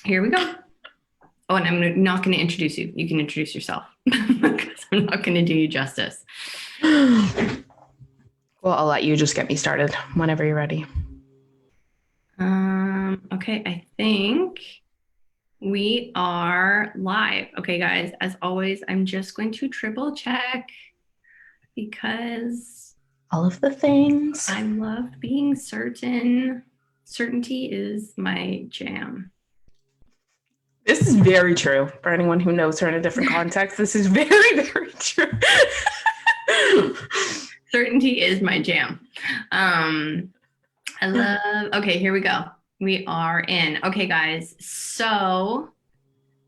Here we go. Oh, and not going to introduce you. You can introduce yourself because I'm not going to do you justice. Well, I'll let you just get me started whenever you're ready. Okay, I think we are live. Okay, guys, as always, I'm just going to triple check because All of the things. I love being certain. Certainty is my jam. This is very true. For anyone who knows her in a different context, this is very, very true. Certainty is my jam. I love, okay, here we go. We are in. Okay, guys. So,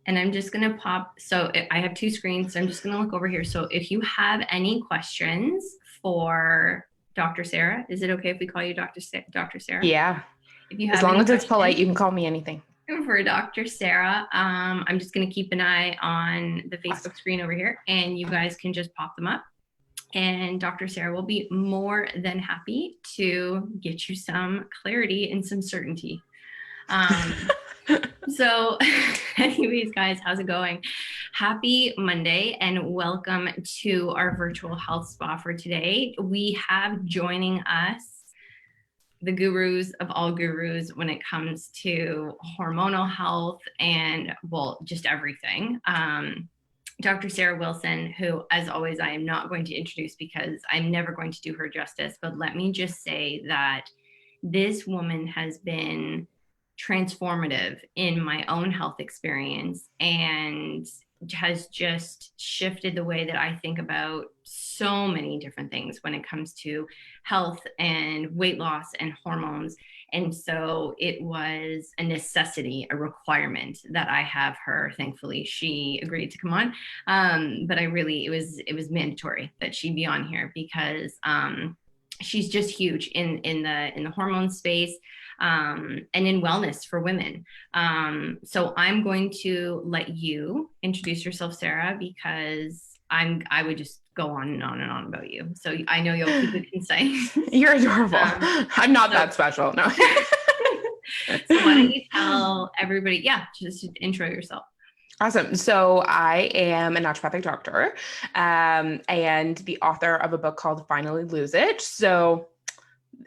and I'm just going to pop. So I have two screens. So I'm just going to look over here. So if you have any questions for Dr. Sarah, is it okay if we call you Dr. Sarah? Yeah. If you As have long any as it's questions polite, you can call me anything. for Dr. Sarah, I'm just going to keep an eye on the Facebook Awesome. screen over here, and you guys can just pop them up. And Dr. Sarah will be more than happy to get you some clarity and some certainty. So, anyways, guys, how's it going? Happy Monday and welcome to our virtual health spa for today. We have joining us the gurus of all gurus when it comes to hormonal health and, well, just everything. Dr. Sarah Wilson, who, as always, I am not going to introduce because I'm never going to do her justice. But let me just say that this woman has been transformative in my own health experience and has just shifted the way that I think about so many different things when it comes to health and weight loss and hormones. And so it was a necessity, a requirement that I have her. Thankfully, she agreed to come on. But it was mandatory that she be on here because she's just huge in the hormone space and in wellness for women. So I'm going to let you introduce yourself, Sarah, because I would just go on and on and on about you. So I know you'll keep it concise. You're adorable. I'm not that special. No. So why don't you tell everybody, yeah, just intro yourself. Awesome. So I am a naturopathic doctor and the author of a book called Finally Lose It. So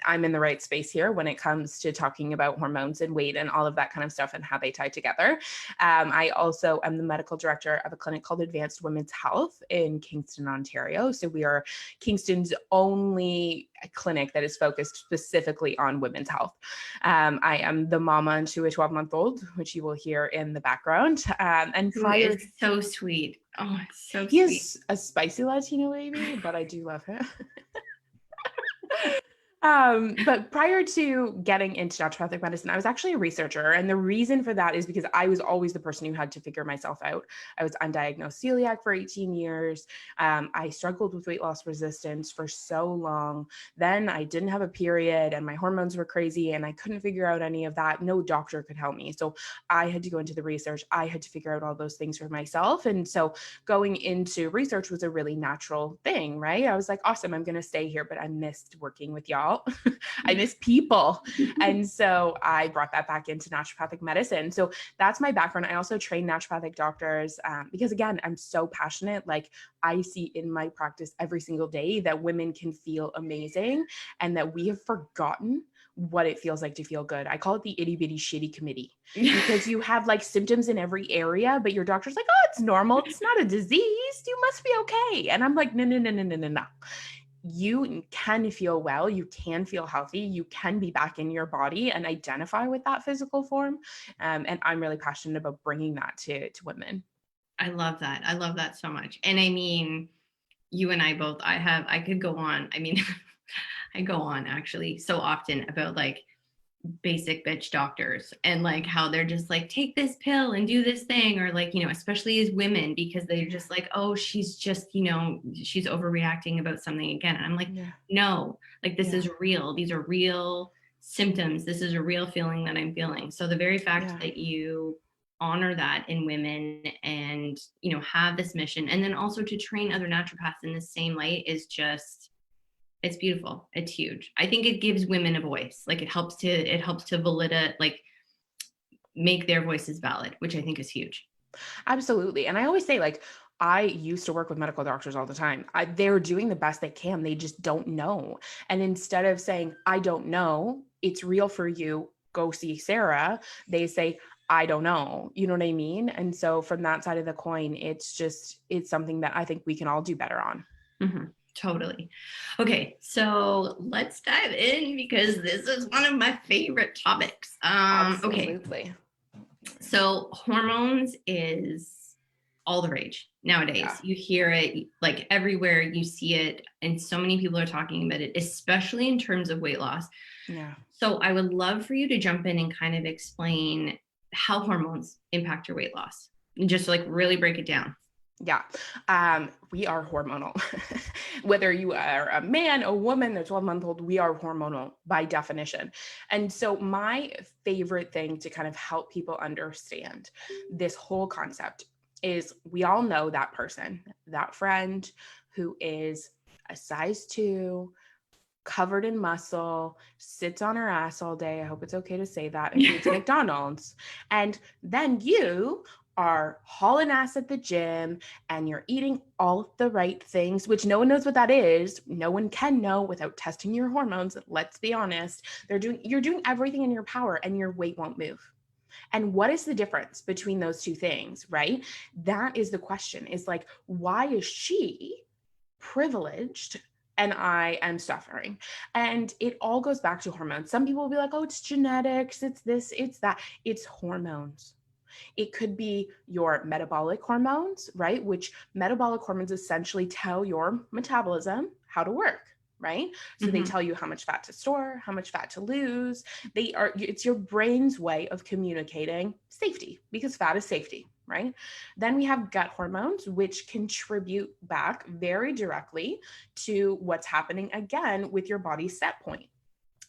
I'm in the right space here when it comes to talking about hormones and weight and all of that kind of stuff and how they tie together. I also am the medical director of a clinic called Advanced Women's Health in Kingston, Ontario. So we are Kingston's only clinic that is focused specifically on women's health. I am the mama to a 12-month-old, which you will hear in the background. And prior, is so sweet. Oh, it's so he sweet. is a spicy Latino baby, but I do love him. But prior to getting into naturopathic medicine, I was actually a researcher. And the reason for that is because I was always the person who had to figure myself out. I was undiagnosed celiac for 18 years. I struggled with weight loss resistance for so long. Then I didn't have a period and my hormones were crazy and I couldn't figure out any of that. No doctor could help me. So I had to go into the research. I had to figure out all those things for myself. And so going into research was a really natural thing, right? I was like, awesome, I'm going to stay here, but I missed working with y'all. I miss people. And so I brought that back into naturopathic medicine. So that's my background. I also train naturopathic doctors because, again, I'm so passionate. Like I see in my practice every single day that women can feel amazing and that we have forgotten what it feels like to feel good. I call it the itty bitty shitty committee because you have like symptoms in every area, but your doctor's like, oh, it's normal. It's not a disease. You must be okay. And I'm like, no, no, no, no, no, no, no. You can feel well, you can feel healthy, you can be back in your body and identify with that physical form. And I'm really passionate about bringing that to women. I love that. I love that so much. And I mean, you and I both, I could go on. I mean, I go on actually so often about like basic bitch doctors and like how they're just like, take this pill and do this thing. Or like, especially as women, because they're just like, oh, she's just, she's overreacting about something again. And I'm like, no, like this is real. These are real symptoms. This is a real feeling that I'm feeling. So the very fact that you honor that in women and have this mission and then also to train other naturopaths in the same light is just, it's beautiful. It's huge. I think it gives women a voice. Like it helps to validate, like make their voices valid, which I think is huge. Absolutely. And I always say, like, I used to work with medical doctors all the time. They're doing the best they can. They just don't know. And instead of saying, I don't know, it's real for you, go see Sarah, they say, I don't know. You know what I mean? And so from that side of the coin, it's something that I think we can all do better on. Mm-hmm. Totally. Okay, so let's dive in because this is one of my favorite topics. Absolutely. Okay, so hormones is all the rage nowadays. Yeah. You hear it like everywhere, you see it, and so many people are talking about it, especially in terms of weight loss. Yeah. So I would love for you to jump in and kind of explain how hormones impact your weight loss and just like really break it down. Yeah. We are hormonal. Whether you are a man, a woman, a 12-month-old, we are hormonal by definition. And so my favorite thing to kind of help people understand this whole concept is we all know that person, that friend who is a size 2, covered in muscle, sits on her ass all day. I hope it's okay to say that, and eats McDonald's. And then you are hauling ass at the gym and you're eating all the right things, which no one knows what that is. No one can know without testing your hormones. Let's be honest. You're doing everything in your power and your weight won't move. And what is the difference between those two things, right? That is the question, is like, why is she privileged and I am suffering? And it all goes back to hormones. Some people will be like, oh, it's genetics, it's this, it's that. It's hormones. It could be your metabolic hormones, right? Which metabolic hormones essentially tell your metabolism how to work, right? So they tell you how much fat to store, how much fat to lose. It's your brain's way of communicating safety, because fat is safety, right? Then we have gut hormones, which contribute back very directly to what's happening again with your body's set point.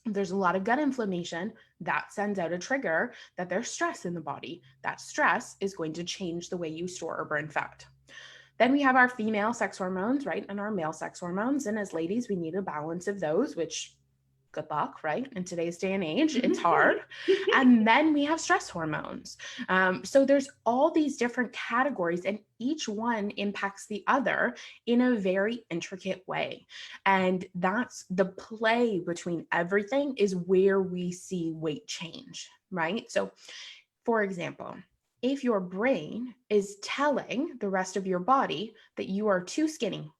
There's a lot of gut inflammation that sends out a trigger that there's stress in the body. That stress is going to change the way you store or burn fat. Then we have our female sex hormones, right? And our male sex hormones. And as ladies, we need a balance of those, which good luck, right? In today's day and age, it's hard. And then we have stress hormones. So there's all these different categories, and each one impacts the other in a very intricate way. And that's the play between everything is where we see weight change, right? So for example, if your brain is telling the rest of your body that you are too skinny,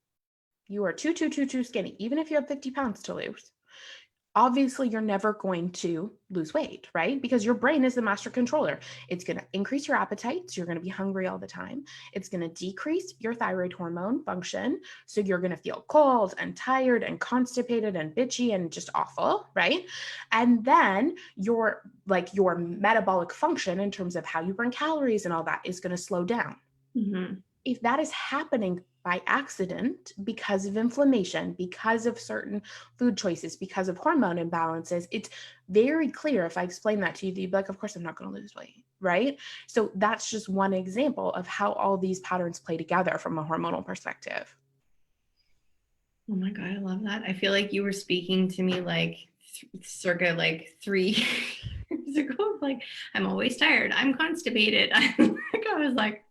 you are too skinny, even if you have 50 pounds to lose, obviously you're never going to lose weight, right? Because your brain is the master controller. It's going to increase your appetite, so you're going to be hungry all the time. It's going to decrease your thyroid hormone function, so you're going to feel cold and tired and constipated and bitchy and just awful, right? And then your metabolic function in terms of how you burn calories and all that is going to slow down. If that is happening by accident because of inflammation, because of certain food choices, because of hormone imbalances, it's very clear if I explain that to you, you'd be like, of course I'm not going to lose weight, right? So that's just one example of how all these patterns play together from a hormonal perspective. Oh my God, I love that. I feel like you were speaking to me like circa like 3 years ago. Like, I'm always tired. I'm constipated. I was like,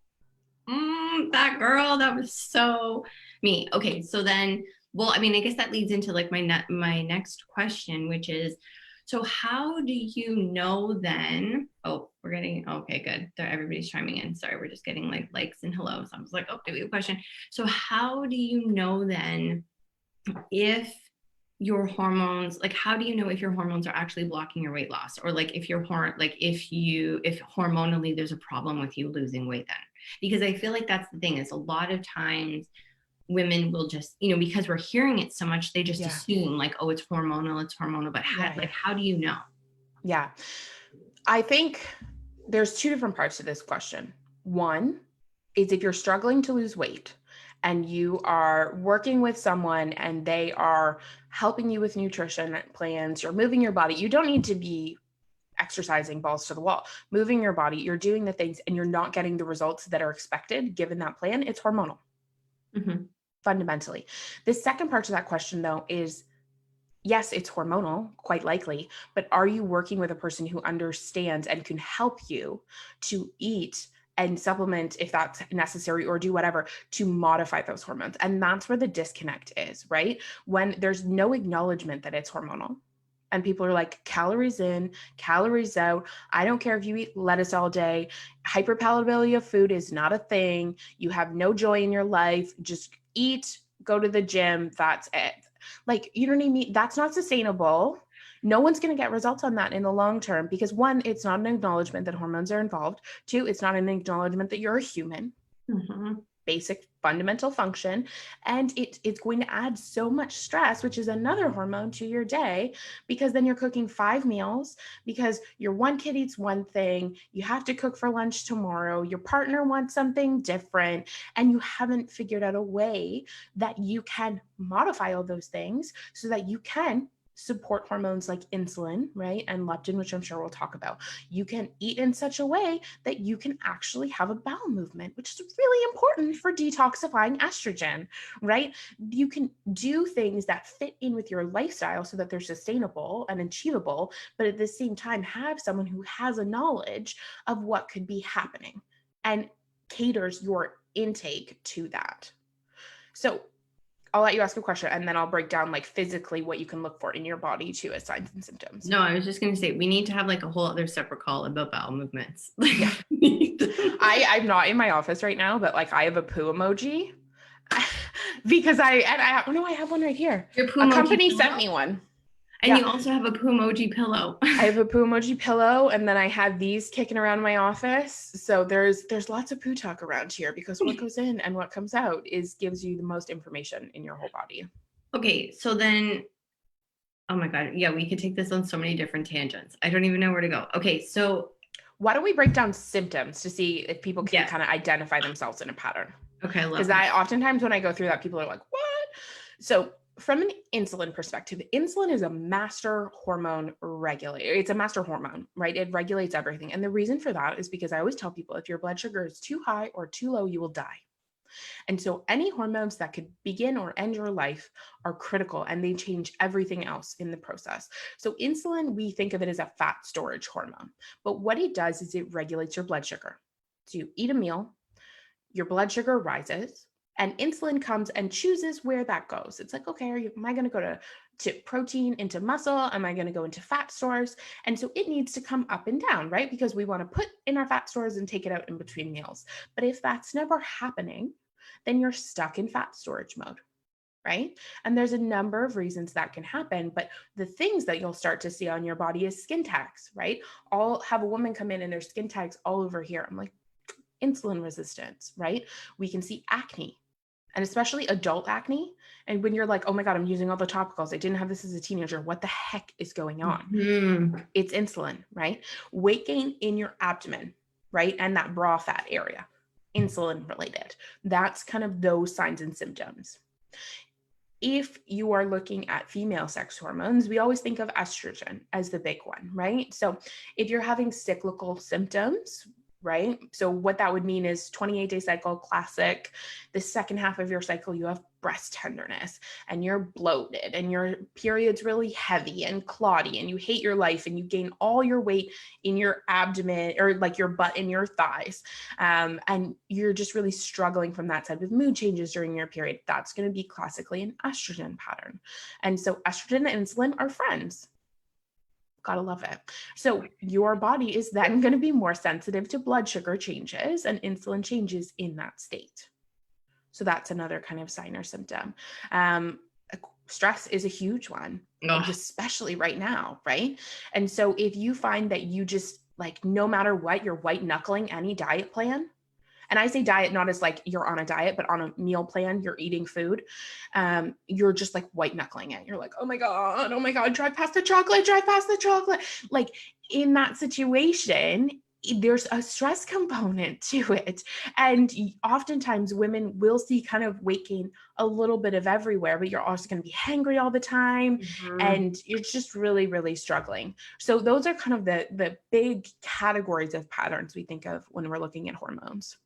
that girl, that was so me. Okay, so then, well, I mean, I guess that leads into like my next question, which is, so how do you know then? Oh, we're getting, okay, good. Everybody's chiming in. Sorry, we're just getting like likes and hellos. I was like, oh, do we have a question? So how do you know then if your hormones, like how do you know if your hormones are actually blocking your weight loss, or like if if hormonally there's a problem with you losing weight then? Because I feel like that's the thing, is a lot of times women will just, because we're hearing it so much, they just assume like, oh, it's hormonal, but how do you know? Yeah. I think there's two different parts to this question. One is if you're struggling to lose weight and you are working with someone and they are helping you with nutrition plans, you're moving your body, you don't need to be exercising balls to the wall, moving your body, you're doing the things and you're not getting the results that are expected given that plan, it's hormonal. Fundamentally. The second part to that question though is yes, it's hormonal, quite likely, but are you working with a person who understands and can help you to eat and supplement if that's necessary, or do whatever to modify those hormones? And that's where the disconnect is, right? When there's no acknowledgement that it's hormonal. And people are like, calories in, calories out. I don't care if you eat lettuce all day. Hyperpalatability of food is not a thing. You have no joy in your life. Just eat, go to the gym. That's it. Like, you know what I mean? That's not sustainable. No one's going to get results on that in the long term because, one, it's not an acknowledgement that hormones are involved. Two, it's not an acknowledgement that you're a human. Basic fundamental function. And it's going to add so much stress, which is another hormone, to your day, because then you're cooking 5 meals because your one kid eats one thing, you have to cook for lunch tomorrow, your partner wants something different, and you haven't figured out a way that you can modify all those things so that you can support hormones like insulin, right? And leptin, which I'm sure we'll talk about. You can eat in such a way that you can actually have a bowel movement, which is really important for detoxifying estrogen, right? You can do things that fit in with your lifestyle so that they're sustainable and achievable, but at the same time, have someone who has a knowledge of what could be happening and caters your intake to that. So I'll let you ask a question and then I'll break down like physically what you can look for in your body too as signs and symptoms. No, I was just going to say, we need to have like a whole other separate call about bowel movements. Yeah. I'm not in my office right now, but like I have a poo emoji because I have one right here. Your poo a emoji company pillow? Sent me one. And you also have a poo emoji pillow. I have a poo emoji pillow, and then I have these kicking around my office. So there's lots of poo talk around here because what goes in and what comes out gives you the most information in your whole body. Okay, so then, oh my God, yeah, we could take this on so many different tangents. I don't even know where to go. Okay, so why don't we break down symptoms to see if people can kind of identify themselves in a pattern? Okay, because I oftentimes when I go through that, people are like, what? So from an insulin perspective, insulin is a master hormone regulator. It's a master hormone, right? It regulates everything. And the reason for that is because I always tell people if your blood sugar is too high or too low, you will die. And so any hormones that could begin or end your life are critical, and they change everything else in the process. So insulin, we think of it as a fat storage hormone, but what it does is it regulates your blood sugar. So you eat a meal, your blood sugar rises, and insulin comes and chooses where that goes. It's like, okay, am I going to go to protein into muscle? Am I going to go into fat stores? And so it needs to come up and down, right? Because we want to put in our fat stores and take it out in between meals. But if that's never happening, then you're stuck in fat storage mode, right? And there's a number of reasons that can happen, but the things that you'll start to see on your body is skin tags, right? I'll have a woman come in and there's skin tags all over here. I'm like, insulin resistance, right? We can see acne, and especially adult acne. And when you're like, oh my God, I'm using all the topicals, I didn't have this as a teenager, what the heck is going on? It's insulin, right? Weight gain in your abdomen, right? And that bra fat area, insulin related. That's kind of those signs and symptoms. If you are looking at female sex hormones, we always think of estrogen as the big one, right? So if you're having cyclical symptoms, right? So what that would mean is 28-day cycle, classic. The second half of your cycle, you have breast tenderness and you're bloated and your period's really heavy and clotty and you hate your life and you gain all your weight in your abdomen or like your butt and your thighs. And you're just really struggling from that side with mood changes during your period. That's going to be classically an estrogen pattern. And so estrogen and insulin are friends. Gotta love it. So your body is then going to be more sensitive to blood sugar changes and insulin changes in that state. So that's another kind of sign or symptom. Stress is a huge one, especially right now, right? And so if you find that you just like, no matter what, you're white knuckling any diet plan, and I say diet, not as like you're on a diet, but on a meal plan, you're eating food. You're just like white knuckling it. You're like, oh my God, drive past the chocolate. Like in that situation, there's a stress component to it. And oftentimes women will see kind of weight gain a little bit of everywhere, but you're also going to be hangry all the time. And you're just really, really struggling. So those are kind of the big categories of patterns we think of when we're looking at hormones.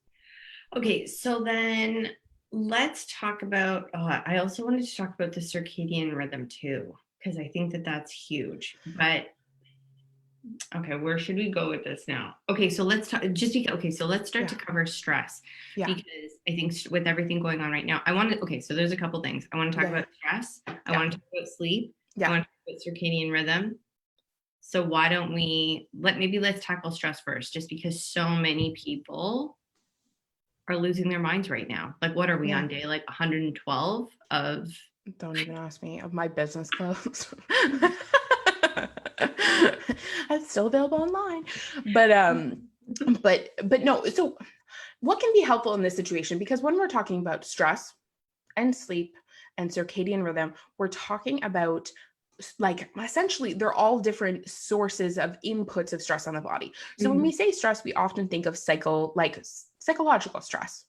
Okay, so then let's talk about, I also wanted to talk about the circadian rhythm too, because I think that that's huge. But okay, where should we go with this now? Okay, so let's talk so let's start to cover stress Yeah. because I think with everything going on right now, I want to, okay, so there's a couple things. I want to talk Yeah. about stress. I Yeah. want to talk about sleep. I Yeah. want to talk about circadian rhythm. So why don't let's tackle stress first, just because so many people are losing their minds right now. Like, what are we on day like 112 of? Don't even ask me, of my business clothes. It's still available online. But no, so what can be helpful in this situation? Because when we're talking about stress and sleep and circadian rhythm, we're talking about, like, essentially they're all different sources of inputs of stress on the body. So when we say stress, we often think of psychological stress.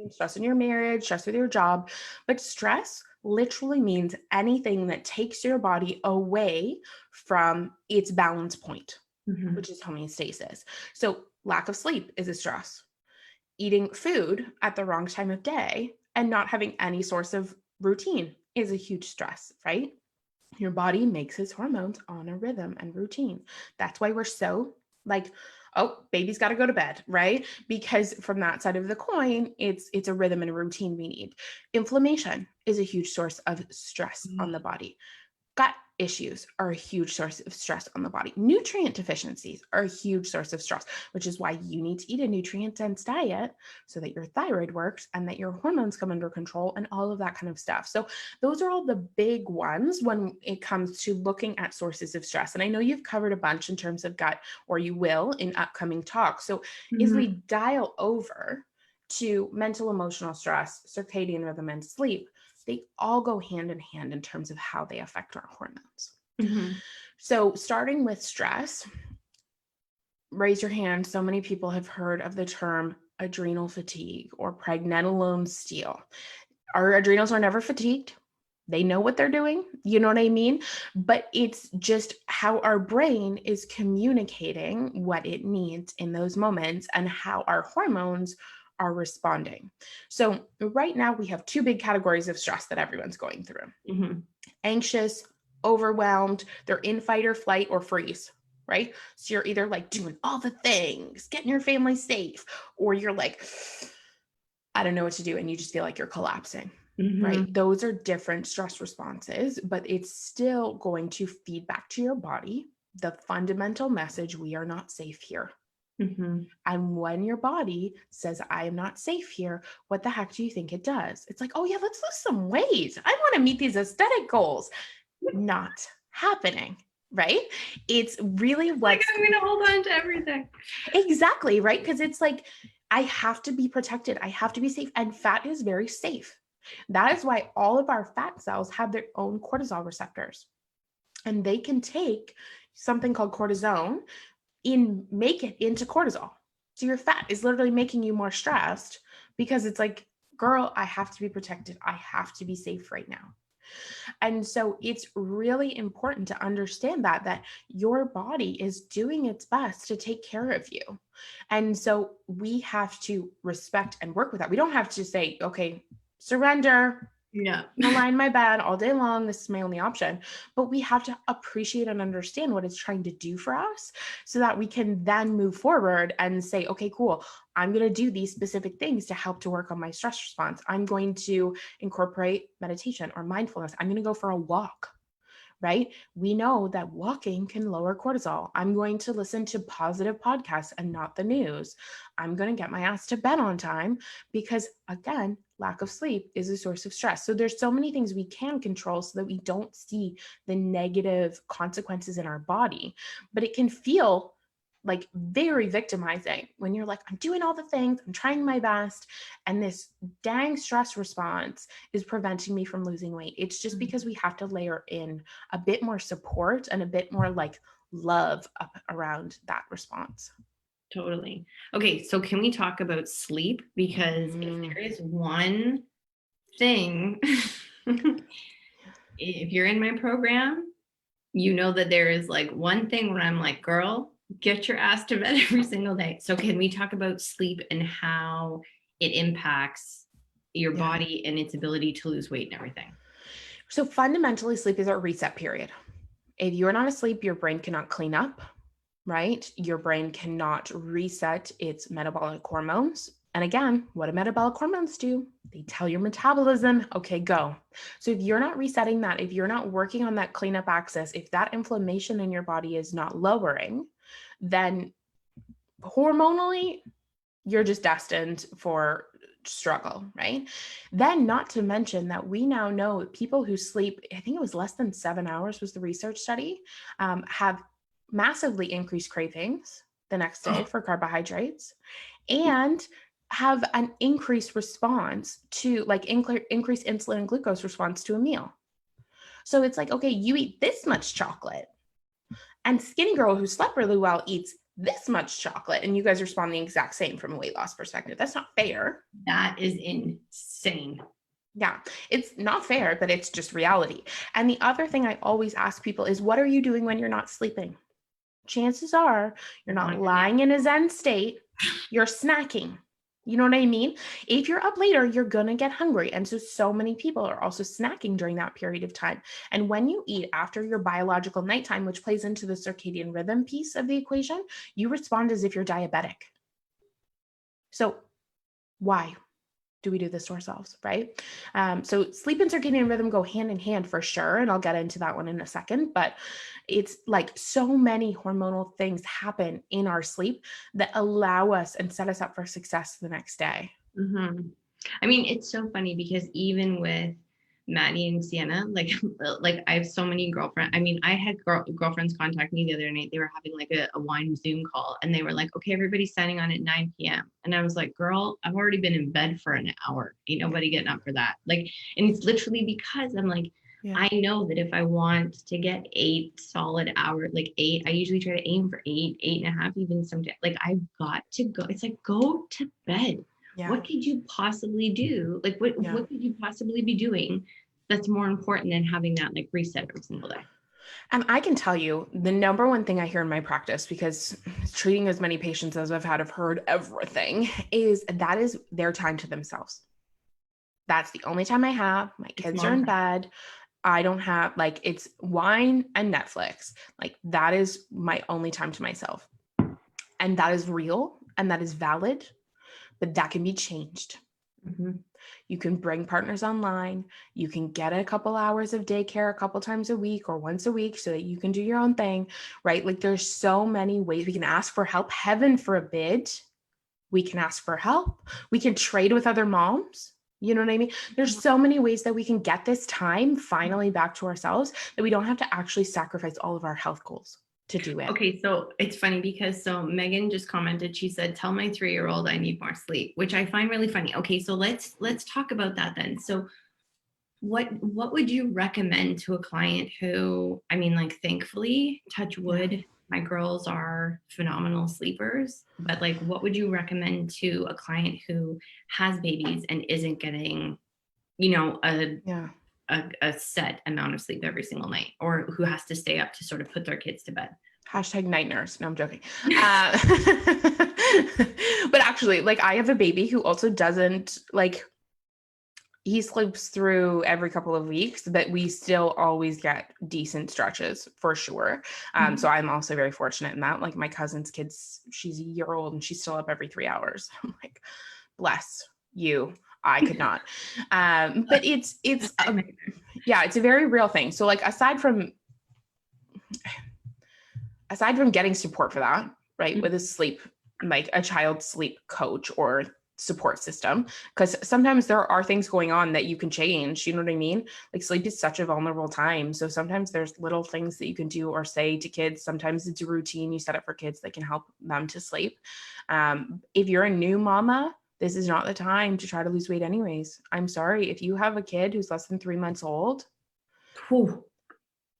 Stress in your marriage, stress with your job, but stress literally means anything that takes your body away from its balance point, which is homeostasis. So lack of sleep is a stress. Eating food at the wrong time of day and not having any source of routine is a huge stress, right? Your body makes its hormones on a rhythm and routine. That's why we're so like, oh, baby's got to go to bed, right? Because from that side of the coin, it's a rhythm and a routine we need. Inflammation is a huge source of stress on the body. Gut issues are a huge source of stress on the body. Nutrient deficiencies are a huge source of stress, which is why you need to eat a nutrient-dense diet so that your thyroid works and that your hormones come under control and all of that kind of stuff. So those are all the big ones when it comes to looking at sources of stress. And I know you've covered a bunch in terms of gut, or you will in upcoming talks. So as we dial over to mental, emotional stress, circadian rhythm, and sleep, they all go hand in hand in terms of how they affect our hormones. So starting with stress, raise your hand. So many people have heard of the term adrenal fatigue or pregnenolone steal. Our adrenals are never fatigued. They know what they're doing. You know what I mean? But it's just how our brain is communicating what it needs in those moments and how our hormones are responding. So right now we have two big categories of stress that everyone's going through. Anxious, overwhelmed, they're in fight or flight or freeze, right? So you're either like doing all the things, getting your family safe, or you're like, I don't know what to do. And you just feel like you're collapsing. Right? Those are different stress responses, but it's still going to feed back to your body the fundamental message: we are not safe here. And when your body says, I am not safe here, what the heck do you think it does? It's like, oh yeah, let's lose some weight. I want to meet these aesthetic goals. Not happening, right? It's really what's like, I'm going to hold on to everything. Exactly, right? Because it's like, I have to be protected. I have to be safe. And fat is very safe. That is why all of our fat cells have their own cortisol receptors. And they can take something called cortisone make it into cortisol. So your fat is literally making you more stressed because it's like, girl, I have to be protected. I have to be safe right now. And so it's really important to understand that your body is doing its best to take care of you. And so we have to respect and work with that. We don't have to say, okay, surrender. Yeah. I'll lie in my bed all day long. This is my only option. But we have to appreciate and understand what it's trying to do for us so that we can then move forward and say, okay, cool. I'm going to do these specific things to help to work on my stress response. I'm going to incorporate meditation or mindfulness. I'm going to go for a walk. Right? We know that walking can lower cortisol. I'm going to listen to positive podcasts and not the news. I'm going to get my ass to bed on time because, again, lack of sleep is a source of stress. So there's so many things we can control so that we don't see the negative consequences in our body. But it can feel like very victimizing when you're like, I'm doing all the things, I'm trying my best, and this dang stress response is preventing me from losing weight. It's just because we have to layer in a bit more support and a bit more like love up around that response. Totally. Okay, so can we talk about sleep? Because if there is one thing, if you're in my program, you know that there is like one thing where I'm like, girl, get your ass to bed every single day. So can we talk about sleep and how it impacts your body and its ability to lose weight and everything? So fundamentally, sleep is our reset period. If you're not asleep, your brain cannot clean up, right? Your brain cannot reset its metabolic hormones. And again, what do metabolic hormones do? They tell your metabolism, okay, go. So if you're not resetting that, if you're not working on that cleanup axis, if that inflammation in your body is not lowering, then hormonally, you're just destined for struggle, right? Then, not to mention that we now know people who sleep, I think it was less than 7 hours was the research study, have massively increased cravings the next day for carbohydrates and have an increased response to like increased insulin and glucose response to a meal. So it's like, okay, you eat this much chocolate and skinny girl who slept really well eats this much chocolate and you guys respond the exact same from a weight loss perspective. That's not fair. That is insane. Yeah, it's not fair, but it's just reality. And the other thing I always ask people is, what are you doing when you're not sleeping? Chances are you're not lying in a Zen state, you're snacking. You know what I mean? If you're up later, you're going to get hungry. And so many people are also snacking during that period of time. And when you eat after your biological nighttime, which plays into the circadian rhythm piece of the equation, you respond as if you're diabetic. So why do we do this to ourselves, right? So sleep and circadian rhythm go hand in hand for sure. And I'll get into that one in a second, but it's like so many hormonal things happen in our sleep that allow us and set us up for success the next day. Mm-hmm. I mean, it's so funny because even with Maddie and Sienna, like I have so many girlfriends. I mean, I had girlfriends contact me the other night. They were having like a wine Zoom call and they were like, okay, everybody's signing on at 9 p.m. And I was like, girl, I've already been in bed for an hour. Ain't nobody getting up for that. Like, and it's literally because I'm like, yeah. I know that if I want to get 8 solid hours, like 8, I usually try to aim for 8, 8.5, even sometimes. Like I've got to go. It's like, go to bed. Yeah. What could you possibly do? Like what could you possibly be doing that's more important than having that like reset every single day? And I can tell you the number one thing I hear in my practice, because treating as many patients as I've had, I've heard everything, is that is their time to themselves. That's the only time I have. My kids are in bed. I don't have, like, it's wine and Netflix. Like that is my only time to myself. And that is real and that is valid, but that can be changed. Mm-hmm. You can bring partners online. You can get a couple hours of daycare a couple times a week or once a week so that you can do your own thing, right? Like there's so many ways we can ask for help. Heaven forbid, we can ask for help. We can trade with other moms. You know what I mean? There's so many ways that we can get this time finally back to ourselves that we don't have to actually sacrifice all of our health goals to do it. Okay, so it's funny because Megan just commented, she said, tell my 3-year-old I need more sleep, which I find really funny. Okay, so let's talk about that then. So what would you recommend to a client who, I mean, like thankfully, touch wood, my girls are phenomenal sleepers, but like what would you recommend to a client who has babies and isn't getting, you know, a set amount of sleep every single night, or who has to stay up to sort of put their kids to bed? Hashtag night nurse. No, I'm joking. But actually, like I have a baby who also doesn't, like, he sleeps through every couple of weeks, but we still always get decent stretches for sure. So I'm also very fortunate in that. Like my cousin's kids, she's a year old and she's still up every 3 hours. I'm like, bless you. I could not. But it's a very real thing. So like aside from getting support for that, right, with a sleep, like a child sleep coach or support system, because sometimes there are things going on that you can change, you know what I mean? Like sleep is such a vulnerable time. So sometimes there's little things that you can do or say to kids. Sometimes it's a routine you set up for kids that can help them to sleep. If you're a new mama, this is not the time to try to lose weight anyways. I'm sorry. If you have a kid who's less than 3 months old,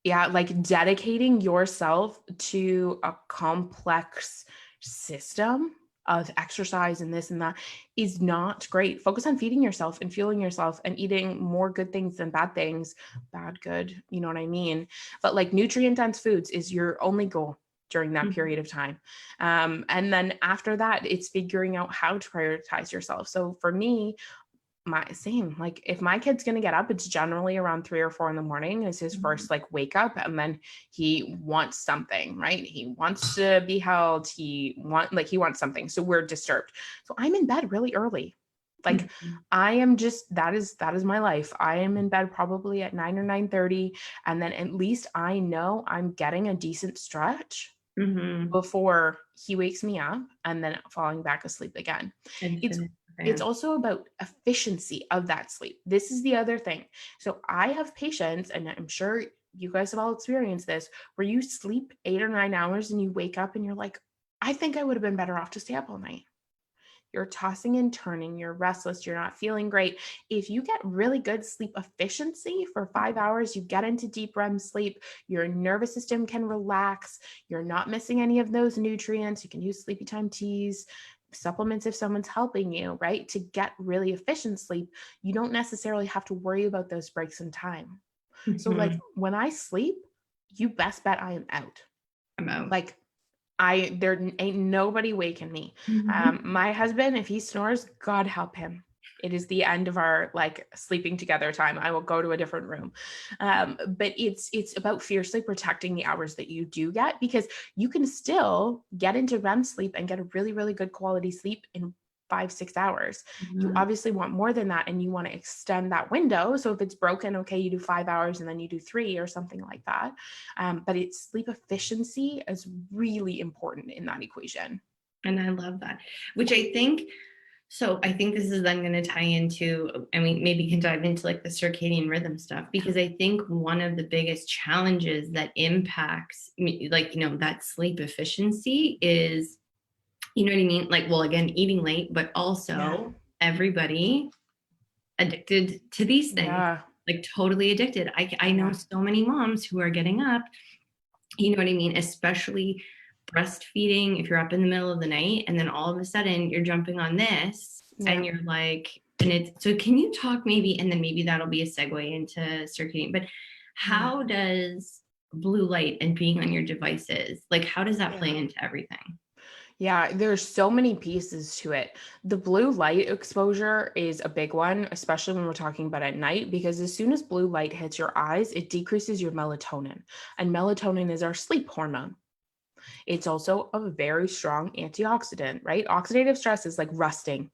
like dedicating yourself to a complex system of exercise and this and that is not great. Focus on feeding yourself and fueling yourself and eating more good things than bad things. Bad, good, you know what I mean? But like nutrient dense foods is your only goal during that period of time. And then after that, it's figuring out how to prioritize yourself. So for me, Same. Like if my kid's going to get up, it's generally around 3 or 4 in the morning is his first like wake up. And then he wants something, right? He wants to be held. He wants something. So we're disturbed. So I'm in bed really early. Like I am just, that is my life. I am in bed probably at 9 or 9:30. And then at least I know I'm getting a decent stretch before he wakes me up and then falling back asleep again. It's also about efficiency of that sleep. This is the other thing. So I have patients, and I'm sure you guys have all experienced this, where you sleep 8 or 9 hours and you wake up and you're like, I think I would have been better off to stay up all night. You're tossing and turning, you're restless, you're not feeling great. If you get really good sleep efficiency for 5 hours, you get into deep REM sleep, your nervous system can relax, you're not missing any of those nutrients. You can use sleepy time teas, supplements if someone's helping you, right? To get really efficient sleep, you don't necessarily have to worry about those breaks in time. So like when I sleep, you best bet I am out. I'm out. Like there ain't nobody waking me. My husband, if he snores, God help him. It is the end of our like sleeping together time. I will go to a different room. But it's about fiercely protecting the hours that you do get, because you can still get into REM sleep and get a really, really good quality sleep in 5-6 hours. You obviously want more than that, and you want to extend that window. So if it's broken, okay, you do 5 hours and then you do 3 or something like that. But it's sleep efficiency is really important in that equation. And I love that, which I think this is then going to tie into, I mean, maybe can dive into like the circadian rhythm stuff, because I think one of the biggest challenges that impacts like, that sleep efficiency is, you know what I mean? Like, well, again, eating late, but also everybody addicted to these things, like totally addicted. I know so many moms who are getting up, you know what I mean? Especially breastfeeding, if you're up in the middle of the night and then all of a sudden you're jumping on this and you're like, so can you talk maybe, and then maybe that'll be a segue into circadian, but how does blue light and being on your devices, like how does that play into everything? Yeah, there's so many pieces to it. The blue light exposure is a big one, especially when we're talking about at night, because as soon as blue light hits your eyes, it decreases your melatonin. And melatonin is our sleep hormone. It's also a very strong antioxidant, right? Oxidative stress is like rusting.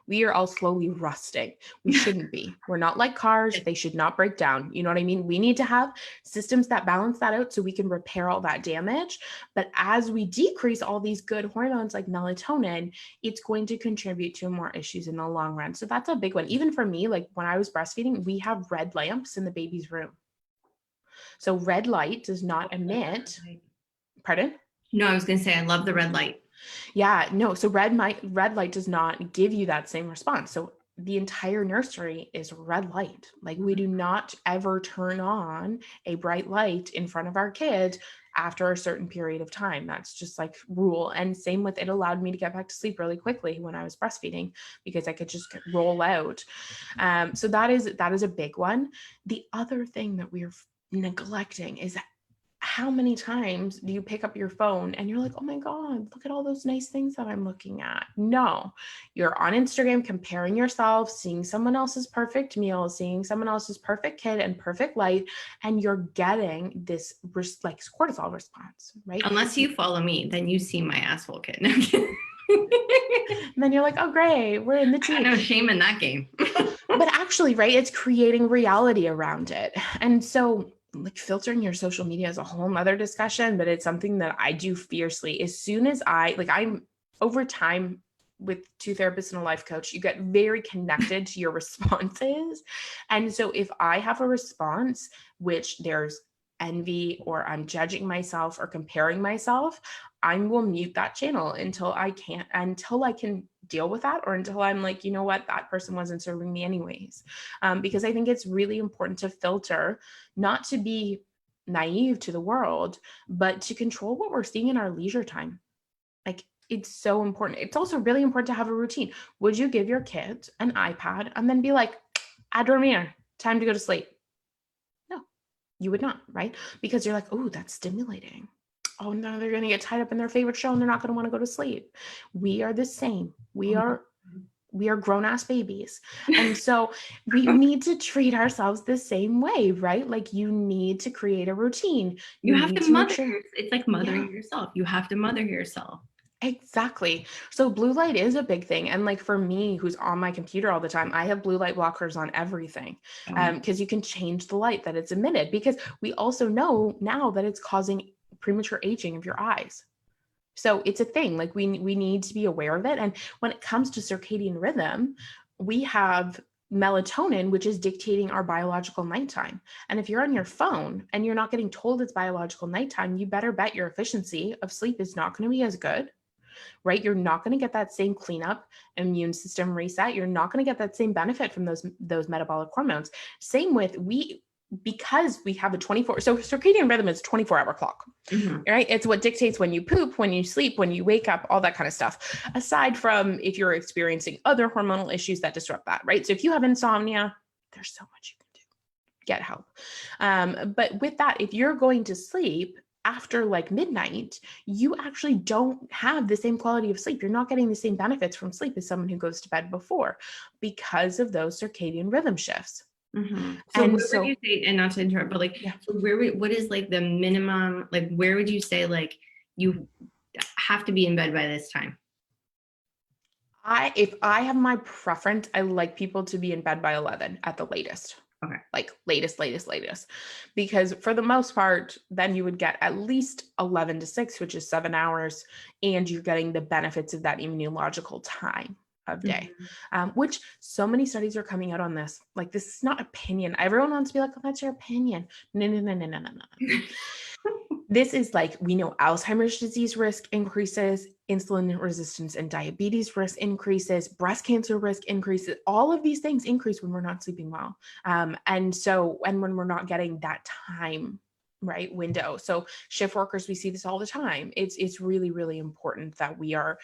We are all slowly rusting. We shouldn't be. We're not like cars. They should not break down. You know what I mean? We need to have systems that balance that out so we can repair all that damage. But as we decrease all these good hormones like melatonin, it's going to contribute to more issues in the long run. So that's a big one. Even for me, like when I was breastfeeding, we have red lamps in the baby's room. So red light does not emit. Pardon? No, I was going to say, I love the red light. Yeah, no. So red light does not give you that same response. So the entire nursery is red light. Like we do not ever turn on a bright light in front of our kid after a certain period of time. That's just like rule. And same with, it allowed me to get back to sleep really quickly when I was breastfeeding because I could just roll out. So that is a big one. The other thing that we're neglecting is how many times do you pick up your phone and you're like, oh my God, look at all those nice things that I'm looking at? No, you're on Instagram comparing yourself, seeing someone else's perfect meal, seeing someone else's perfect kid and perfect light, and you're getting this like cortisol response, right? Unless you follow me, then you see my asshole kid. And then you're like, oh, great, we're in the team. No shame in that game. But actually, right, it's creating reality around it. And so like filtering your social media is a whole nother discussion, but it's something that I do fiercely. As soon as I'm over time with 2 therapists and a life coach, you get very connected to your responses. And so if I have a response, which there's envy or I'm judging myself or comparing myself, I will mute that channel until I can deal with that, or until I'm like, you know what, that person wasn't serving me anyways. Because I think it's really important to filter, not to be naive to the world, but to control what we're seeing in our leisure time. Like it's so important. It's also really important to have a routine. Would you give your kids an iPad and then be like, a dormir, time to go to sleep? No, you would not, right? Because you're like, oh, that's stimulating. Oh, no, they're going to get tied up in their favorite show and they're not going to want to go to sleep. We are the same. We are We are grown-ass babies. And so we need to treat ourselves the same way, right? Like you need to create a routine. You You have need to to make mother sure. it's like mothering yourself. You have to mother yourself. Exactly. So blue light is a big thing. And like for me, who's on my computer all the time, I have blue light blockers on everything because you can change the light that it's emitted, because we also know now that it's causing premature aging of your eyes. So it's a thing. Like we need to be aware of it. And when it comes to circadian rhythm, we have melatonin, which is dictating our biological nighttime. And if you're on your phone and you're not getting told it's biological nighttime, you better bet your efficiency of sleep is not going to be as good, right? You're not going to get that same cleanup, immune system reset. You're not going to get that same benefit from those metabolic hormones. Same with because we have a 24, so circadian rhythm is 24-hour clock, right? It's what dictates when you poop, when you sleep, when you wake up, all that kind of stuff. Aside from if you're experiencing other hormonal issues that disrupt that, right? So if you have insomnia, there's so much you can do. Get help. But with that, if you're going to sleep after like midnight, you actually don't have the same quality of sleep. You're not getting the same benefits from sleep as someone who goes to bed before because of those circadian rhythm shifts. So where would you say, and not to interrupt, but like, so what is like the minimum, like where would you say like you have to be in bed by this time? If I have my preference, I like people to be in bed by 11 at the latest. Okay. Like latest, because for the most part, then you would get at least 11 to 6, which is 7 hours, and you're getting the benefits of that immunological time of day, which so many studies are coming out on this. Like, this is not opinion. Everyone wants to be like, oh, that's your opinion. No. This is like, we know Alzheimer's disease risk increases, insulin resistance and diabetes risk increases, breast cancer risk increases. All of these things increase when we're not sleeping well. And when we're not getting that time, right, window. So shift workers, we see this all the time. It's really, really important that we are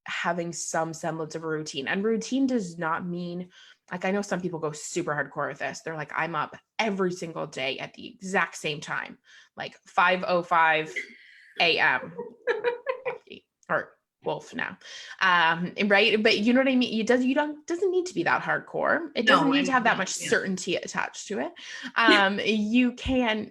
having some semblance of a routine. And routine does not mean, like, I know some people go super hardcore with this. They're like, I'm up every single day at the exact same time, like 5:05 a.m. or wolf now. Right. But you know what I mean? Doesn't need to be that hardcore. It doesn't need to have that much certainty attached to it. You can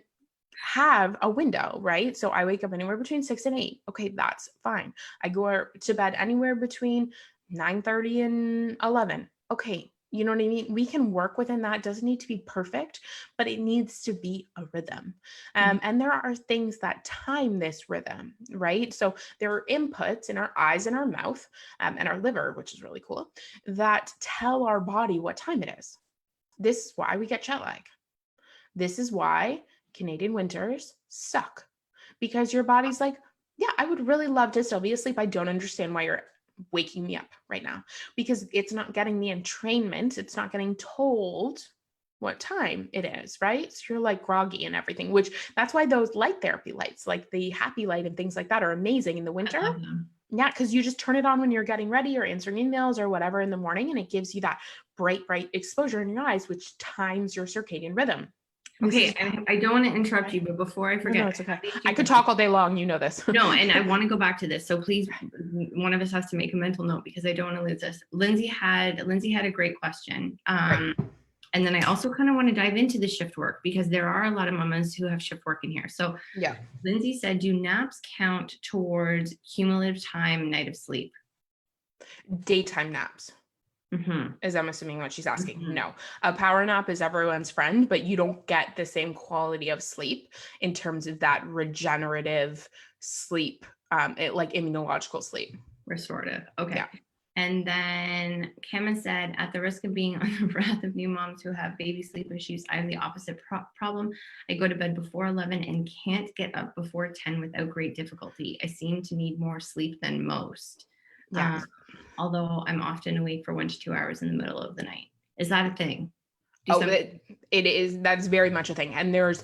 have a window, right? So I wake up anywhere between 6 and 8. Okay, that's fine. I go to bed anywhere between 9:30 and 11. Okay, you know what I mean? We can work within that. It doesn't need to be perfect, but it needs to be a rhythm. And there are things that time this rhythm, right? So there are inputs in our eyes and our mouth and our liver, which is really cool, that tell our body what time it is. This is why we get jet lag. This is why Canadian winters suck, because your body's like, yeah, I would really love to still be asleep. I don't understand why you're waking me up right now, because it's not getting the entrainment. It's not getting told what time it is, right? So you're like groggy and everything, which that's why those light therapy lights, like the happy light and things like that, are amazing in the winter. Yeah, because you just turn it on when you're getting ready or answering emails or whatever in the morning, and it gives you that bright exposure in your eyes, which times your circadian rhythm. Okay, and I don't want to interrupt you, but before I forget, no, it's okay. I could talk all day long. You know this. No, and I want to go back to this. So please, one of us has to make a mental note because I don't want to lose this. Lindsay had a great question. And then I also kind of want to dive into the shift work, because there are a lot of mamas who have shift work in here. So yeah, Lindsay said, do naps count towards cumulative time night of sleep? Daytime naps. Is, I'm assuming, what she's asking. No, a power nap is everyone's friend, but you don't get the same quality of sleep in terms of that regenerative sleep, like immunological sleep. Restorative. Okay. Yeah. And then Kama said, at the risk of being on the wrath of new moms who have baby sleep issues, I have the opposite problem. I go to bed before 11 and can't get up before 10 without great difficulty. I seem to need more sleep than most. Yeah. Although I'm often awake for 1 to 2 hours in the middle of the night. Is that a thing? It is. That's very much a thing. And there's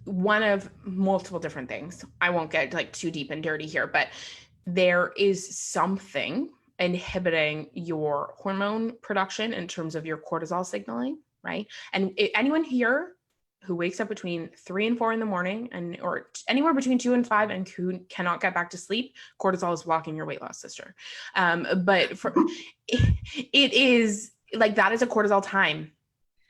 one of multiple different things. I won't get like too deep and dirty here, but there is something inhibiting your hormone production in terms of your cortisol signaling, right? And anyone here who wakes up between 3 and 4 in the morning or anywhere between 2 and 5 and who cannot get back to sleep, cortisol is blocking your weight loss, sister. But it is like, that is a cortisol time.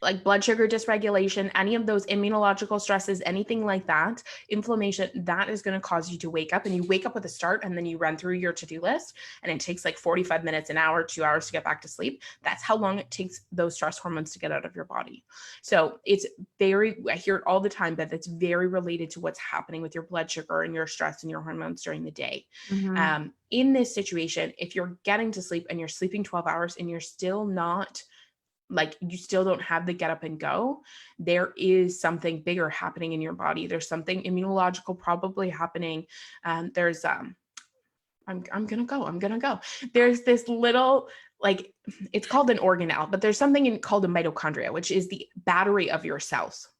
Like blood sugar dysregulation, any of those immunological stresses, anything like that, inflammation, that is going to cause you to wake up, and you wake up with a start and then you run through your to-do list and it takes like 45 minutes, an hour, 2 hours to get back to sleep. That's how long it takes those stress hormones to get out of your body. So it's I hear it all the time, but it's very related to what's happening with your blood sugar and your stress and your hormones during the day. Mm-hmm. In this situation, if you're getting to sleep and you're sleeping 12 hours and you're still not, like, you still don't have the get up and go, there is something bigger happening in your body. There's something immunological probably happening. I'm gonna go. There's this little, like, it's called an organelle, but there's something called a mitochondria, which is the battery of your cells.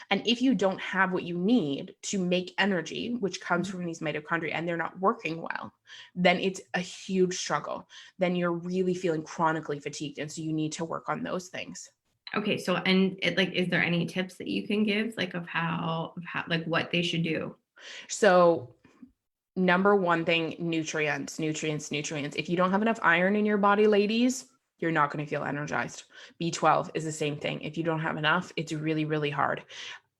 And if you don't have what you need to make energy, which comes from these mitochondria, and they're not working well, then it's a huge struggle. Then you're really feeling chronically fatigued. And so you need to work on those things. Okay. So, and it, like, is there any tips that you can give, like, of how, like, what they should do? So number one thing, nutrients. If you don't have enough iron in your body, ladies, you're not going to feel energized. B12 is the same thing. If you don't have enough, it's really, really hard.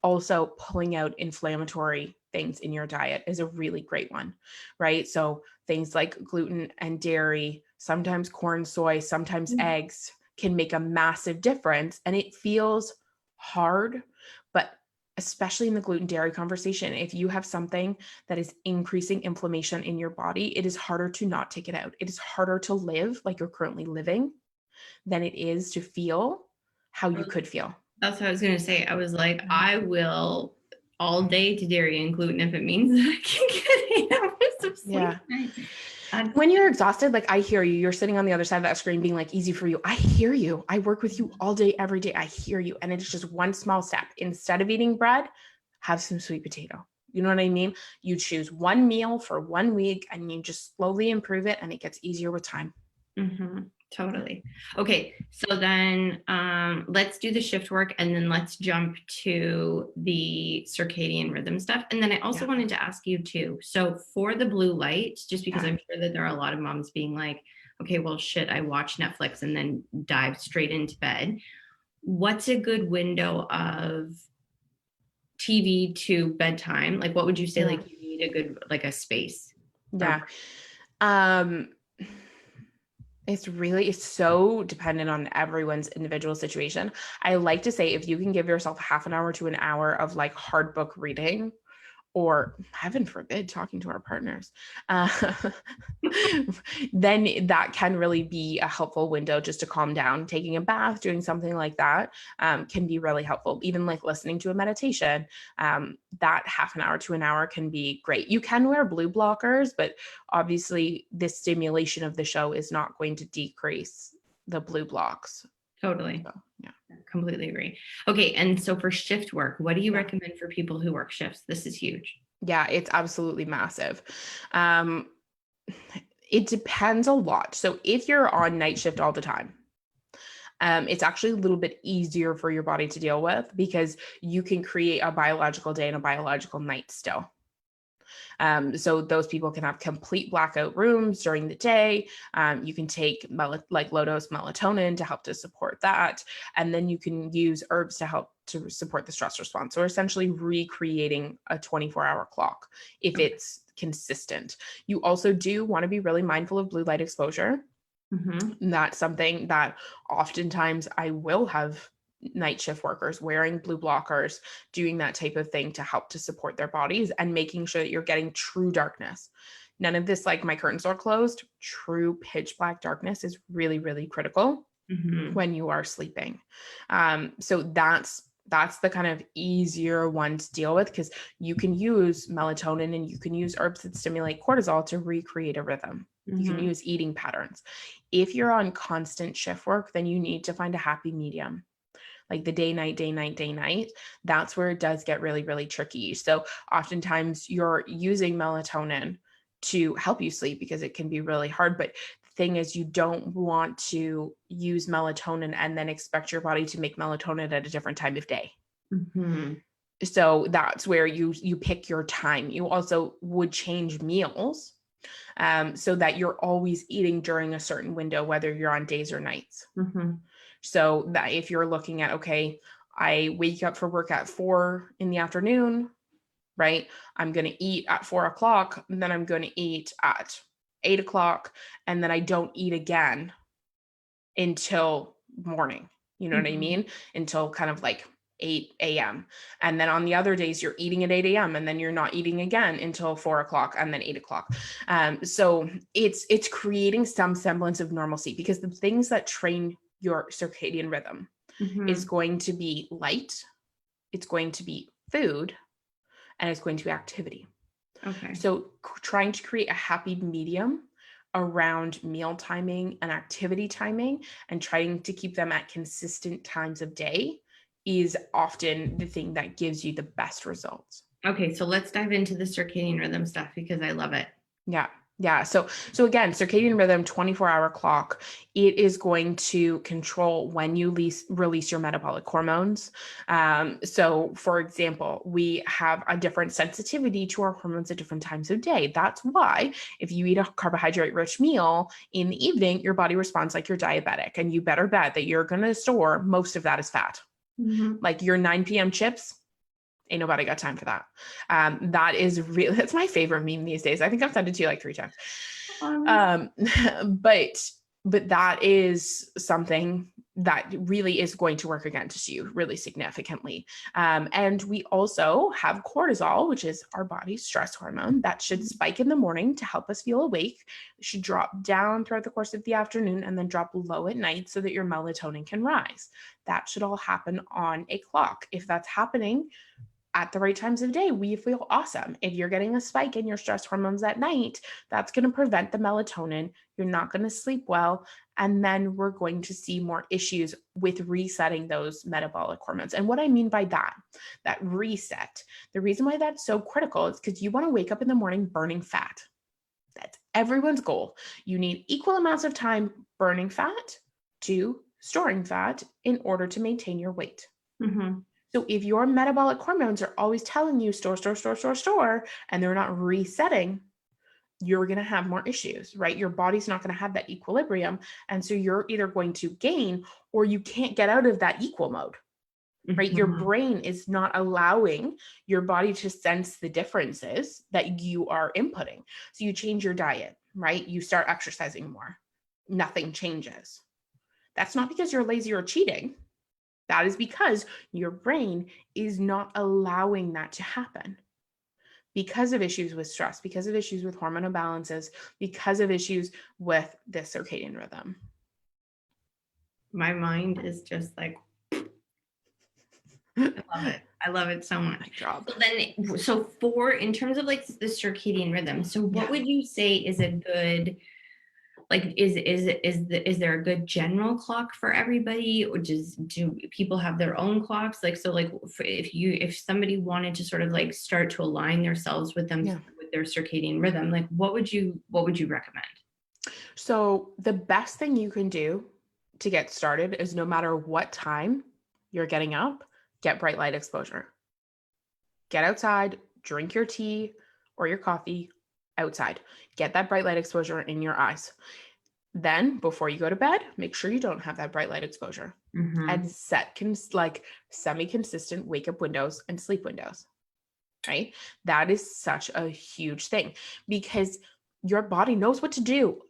Also, pulling out inflammatory things in your diet is a really great one, right? So things like gluten and dairy, sometimes corn, soy, sometimes eggs can make a massive difference. And it feels hard, but especially in the gluten dairy conversation, if you have something that is increasing inflammation in your body, it is harder to not take it out. It is harder to live like you're currently living than it is to feel how you could feel. That's what I was going to say. I was like, I will all day to dairy and gluten if it means that I can get 8 hours of sleep. Yeah. When you're exhausted, like, I hear you. You're sitting on the other side of that screen being like, easy for you. I hear you. I work with you all day, every day. I hear you. And it's just one small step. Instead of eating bread, have some sweet potato. You know what I mean? You choose one meal for 1 week and you just slowly improve it, and it gets easier with time. Mm-hmm. Totally. Okay. So then let's do the shift work, and then let's jump to the circadian rhythm stuff. And then I also wanted to ask you too. So for the blue light, just because I'm sure that there are a lot of moms being like, okay, well, shit, I watch Netflix and then dive straight into bed. What's a good window of TV to bedtime? Like, what would you say, like, you need a good, like, a space? Yeah. It's so dependent on everyone's individual situation. I like to say, if you can give yourself half an hour to an hour of like hard book reading, or heaven forbid, talking to our partners, then that can really be a helpful window just to calm down. Taking a bath, doing something like that can be really helpful. Even like listening to a meditation, that half an hour to an hour can be great. You can wear blue blockers, but obviously this stimulation of the show is not going to decrease the blue blocks. Totally. So, yeah. Completely agree. Okay. And so for shift work, what do you recommend for people who work shifts? This is huge. Yeah, it's absolutely massive. It depends a lot. So if you're on night shift all the time, it's actually a little bit easier for your body to deal with, because you can create a biological day and a biological night still. So those people can have complete blackout rooms during the day. You can take like low-dose melatonin to help to support that. And then you can use herbs to help to support the stress response. So essentially recreating a 24-hour clock if it's consistent. You also do want to be really mindful of blue light exposure. Mm-hmm. That's something that oftentimes I will have night shift workers wearing blue blockers, doing that type of thing to help to support their bodies and making sure that you're getting true darkness. None of this like my curtains are closed. True pitch black darkness is really, really critical when you are sleeping. So that's the kind of easier one to deal with, because you can use melatonin and you can use herbs that stimulate cortisol to recreate a rhythm. You can use eating patterns. If you're on constant shift work, then you need to find a happy medium. Like the day, night. That's where it does get really, really tricky. So oftentimes you're using melatonin to help you sleep because it can be really hard. But the thing is, you don't want to use melatonin and then expect your body to make melatonin at a different time of day. Mm-hmm. So that's where you pick your time. You also would change meals so that you're always eating during a certain window, whether you're on days or nights. Mm-hmm. So that if you're looking at, okay, I wake up for work at 4 in the afternoon, right? I'm going to eat at 4 o'clock, and then I'm going to eat at 8 o'clock, and then I don't eat again until morning. You know what I mean? Until kind of like 8 a.m. And then on the other days, you're eating at 8 a.m. and then you're not eating again until 4 o'clock and then 8 o'clock. So it's creating some semblance of normalcy, because the things that train your circadian rhythm Mm-hmm. is going to be light, it's going to be food, and it's going to be activity. Okay. So trying to create a happy medium around meal timing and activity timing, and trying to keep them at consistent times of day, is often the thing that gives you the best results. Okay, so let's dive into the circadian rhythm stuff, because I love it. Yeah. Yeah. So again, circadian rhythm, 24-hour clock, it is going to control when you release your metabolic hormones. So for example, we have a different sensitivity to our hormones at different times of day. That's why if you eat a carbohydrate rich meal in the evening, your body responds like you're diabetic, and you better bet that you're going to store most of that as fat. Mm-hmm. Like your 9 p.m. chips, ain't nobody got time for that. That is really, that's my favorite meme these days. I think I've sent it to you like 3 times. But that is something that really is going to work against you really significantly. And we also have cortisol, which is our body's stress hormone, that should spike in the morning to help us feel awake. It should drop down throughout the course of the afternoon and then drop low at night so that your melatonin can rise. That should all happen on a clock. If that's happening at the right times of day, we feel awesome. If you're getting a spike in your stress hormones at night, that's going to prevent the melatonin. You're not going to sleep well. And then we're going to see more issues with resetting those metabolic hormones. And what I mean by that reset, the reason why that's so critical is because you want to wake up in the morning burning fat. That's everyone's goal. You need equal amounts of time burning fat to storing fat in order to maintain your weight. Mm-hmm. So if your metabolic hormones are always telling you store, and they're not resetting, you're going to have more issues, right? Your body's not going to have that equilibrium. And so you're either going to gain, or you can't get out of that equal mode, right? Mm-hmm. Your brain is not allowing your body to sense the differences that you are inputting. So you change your diet, right? You start exercising more. Nothing changes. That's not because you're lazy or cheating. That is because your brain is not allowing that to happen, because of issues with stress, because of issues with hormone imbalances, because of issues with the circadian rhythm. My mind is just like, I love it. I love it so much. So in terms of like the circadian rhythm, so what would you say is a good, like, is there a good general clock for everybody, or do people have their own clocks? Like, so like if somebody wanted to sort of like start to align themselves with with their circadian rhythm, like what would you recommend? So the best thing you can do to get started is, no matter what time you're getting up, get bright light exposure. Get outside, drink your tea or your coffee outside. Get that bright light exposure in your eyes. Then before you go to bed, make sure you don't have that bright light exposure, and set semi-consistent wake up windows and sleep windows, right? That is such a huge thing, because your body knows what to do.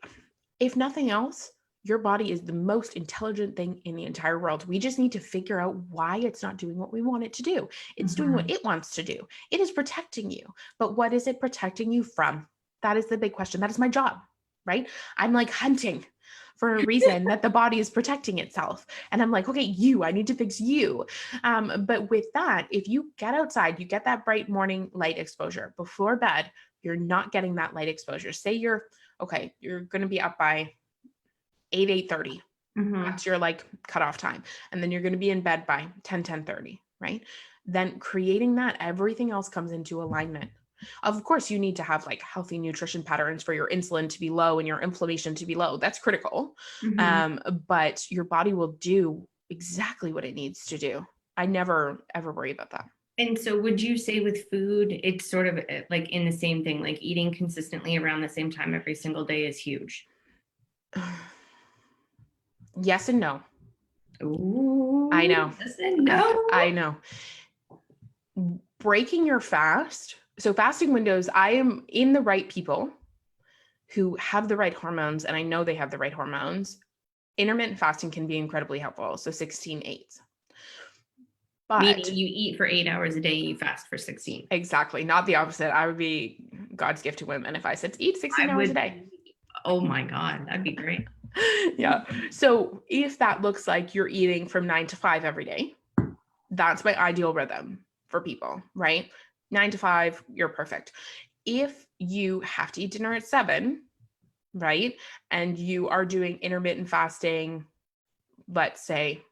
If nothing else, your body is the most intelligent thing in the entire world. We just need to figure out why it's not doing what we want it to do. It's doing what it wants to do. It is protecting you. But what is it protecting you from? That is the big question. That is my job, right? I'm like hunting for a reason that the body is protecting itself. And I'm like, okay, I need to fix you. But with that, if you get outside, you get that bright morning light exposure before bed, you're not getting that light exposure. Say you're going to be up by 8:30. That's your like cutoff time. And then you're going to be in bed by 10:30, right? Then creating that, everything else comes into alignment. Of course, you need to have like healthy nutrition patterns for your insulin to be low and your inflammation to be low. That's critical. But your body will do exactly what it needs to do. I never ever worry about that. And so would you say with food, it's sort of like in the same thing, like eating consistently around the same time every single day is huge? Yes and no. I Ooh, know. yes and no. I know. Breaking your fast. So fasting windows, I am in the right people who have the right hormones, and I know they have the right hormones. Intermittent fasting can be incredibly helpful. So 16/8. Meaning But you eat for 8 hours a day, you fast for 16. exactly, not the opposite. I would be God's gift to women if I said eat 16 I hours a would, day. oh my God, that'd be great. Yeah. So if that looks like you're eating from 9 to 5 every day, that's my ideal rhythm for people, right? 9 to 5, you're perfect. If you have to eat dinner at 7, right? And you are doing intermittent fasting, let's say,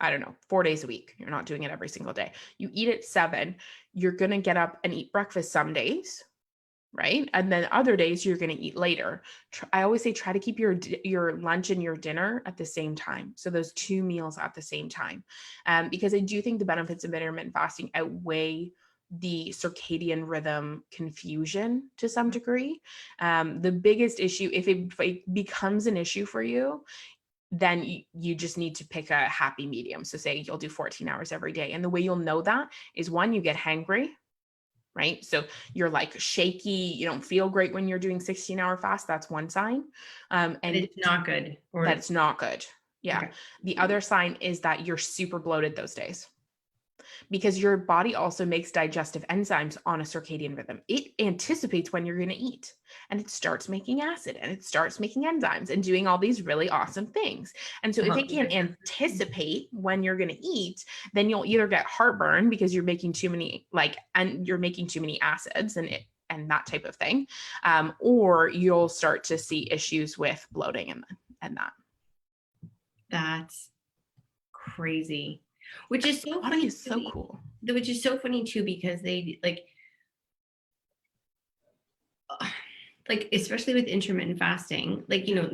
I don't know, 4 days a week. You're not doing it every single day. You eat at 7, you're going to get up and eat breakfast some days, right? And then other days you're going to eat later. I always say try to keep your lunch and your dinner at the same time. So those 2 meals at the same time. Because I do think the benefits of intermittent fasting outweigh the circadian rhythm confusion to some degree. The biggest issue, if it becomes an issue for you, then you just need to pick a happy medium. So say you'll do 14 hours every day. And the way you'll know that is, one, you get hangry, right? So you're like shaky, you don't feel great when you're doing 16-hour fast. That's one sign. But And it's not good. Or that's not good. Yeah. okay. The other sign is that you're super bloated those days, because your body also makes digestive enzymes on a circadian rhythm. It anticipates when you're going to eat, and it starts making acid, and it starts making enzymes and doing all these really awesome things. And so if it can anticipate when you're going to eat, then you'll either get heartburn because you're making too many acids and that type of thing, or you'll start to see issues with bloating and that. That's crazy. Which is so Body funny. is so cool. Which is so funny too, because they like especially with intermittent fasting, like, you know,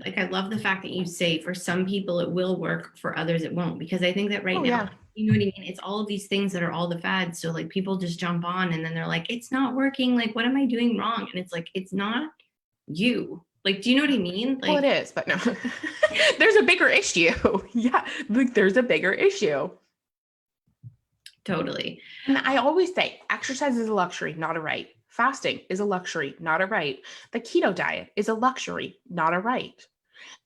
I love the fact that you say for some people it will work, for others it won't, because I think that right now, Yeah. you know what I mean? It's all of these things that are all the fads. So like people just jump on and then they're like, it's not working. Like, what am I doing wrong? And it's like, it's not you. Like, do you know what I mean? Like, well, it is, but no, there's a bigger issue. Yeah. Like there's a bigger issue. totally. And I always say exercise is a luxury, not a right. Fasting is a luxury, not a right. The keto diet is a luxury, not a right.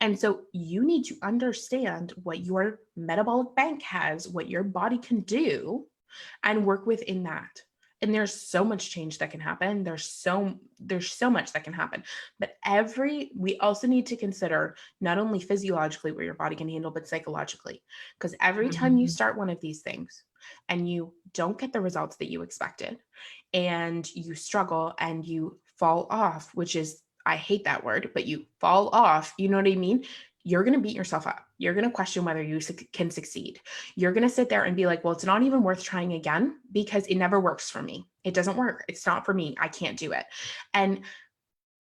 And so you need to understand what your metabolic bank has, what your body can do, and work within that. And there's so much change that can happen. There's so much that can happen. But we also need to consider not only physiologically what your body can handle, but psychologically. Because every time you start one of these things and you don't get the results that you expected, and you struggle and you fall off, which is, I hate that word, but you fall off, you know what I mean? You're going to beat yourself up. You're going to question whether you can succeed. You're going to sit there and be like, well, it's not even worth trying again because it never works for me. It doesn't work. It's not for me. I can't do it. And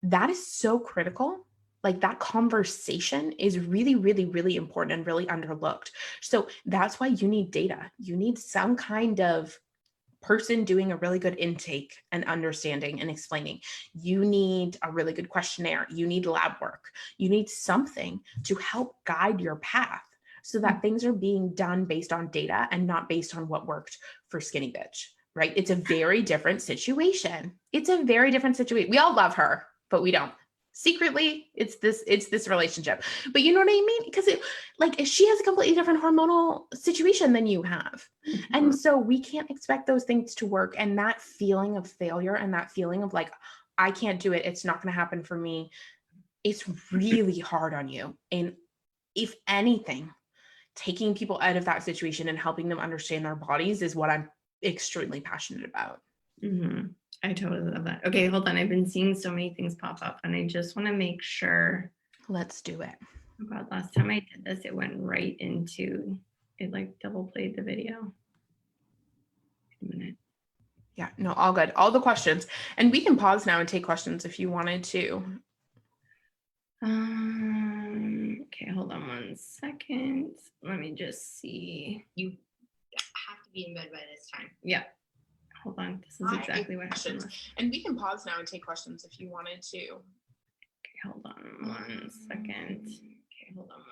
that is so critical. Like that conversation is really, really, really important and really underlooked. So that's why you need data. You need some kind of person doing a really good intake and understanding and explaining. You need a really good questionnaire. You need lab work. You need something to help guide your path so that things are being done based on data and not based on what worked for Skinny Bitch, right? It's a very different situation. It's a very different situation. We all love her, but we don't. Secretly, it's this relationship. But you know what I mean? Because she has a completely different hormonal situation than you have. And so we can't expect those things to work. And that feeling of failure and that feeling of like, I can't do it, it's not going to happen for me, it's really hard on you. And if anything, taking people out of that situation and helping them understand their bodies is what I'm extremely passionate about. Mm-hmm. I totally love that. Okay, hold on. I've been seeing so many things pop up and I just want to make sure. Let's do it. Oh God, last time I did this, it went right into, it like double played the video. Wait a minute. Yeah, no, all good. All the questions. And we can pause now and take questions if you wanted to. Okay, hold on one second. Let me just see. be in bed by this time. Yeah. Hold on. This is exactly what happened. And we can pause now and take questions if you wanted to. Okay, hold on 1 second. Okay, hold on 1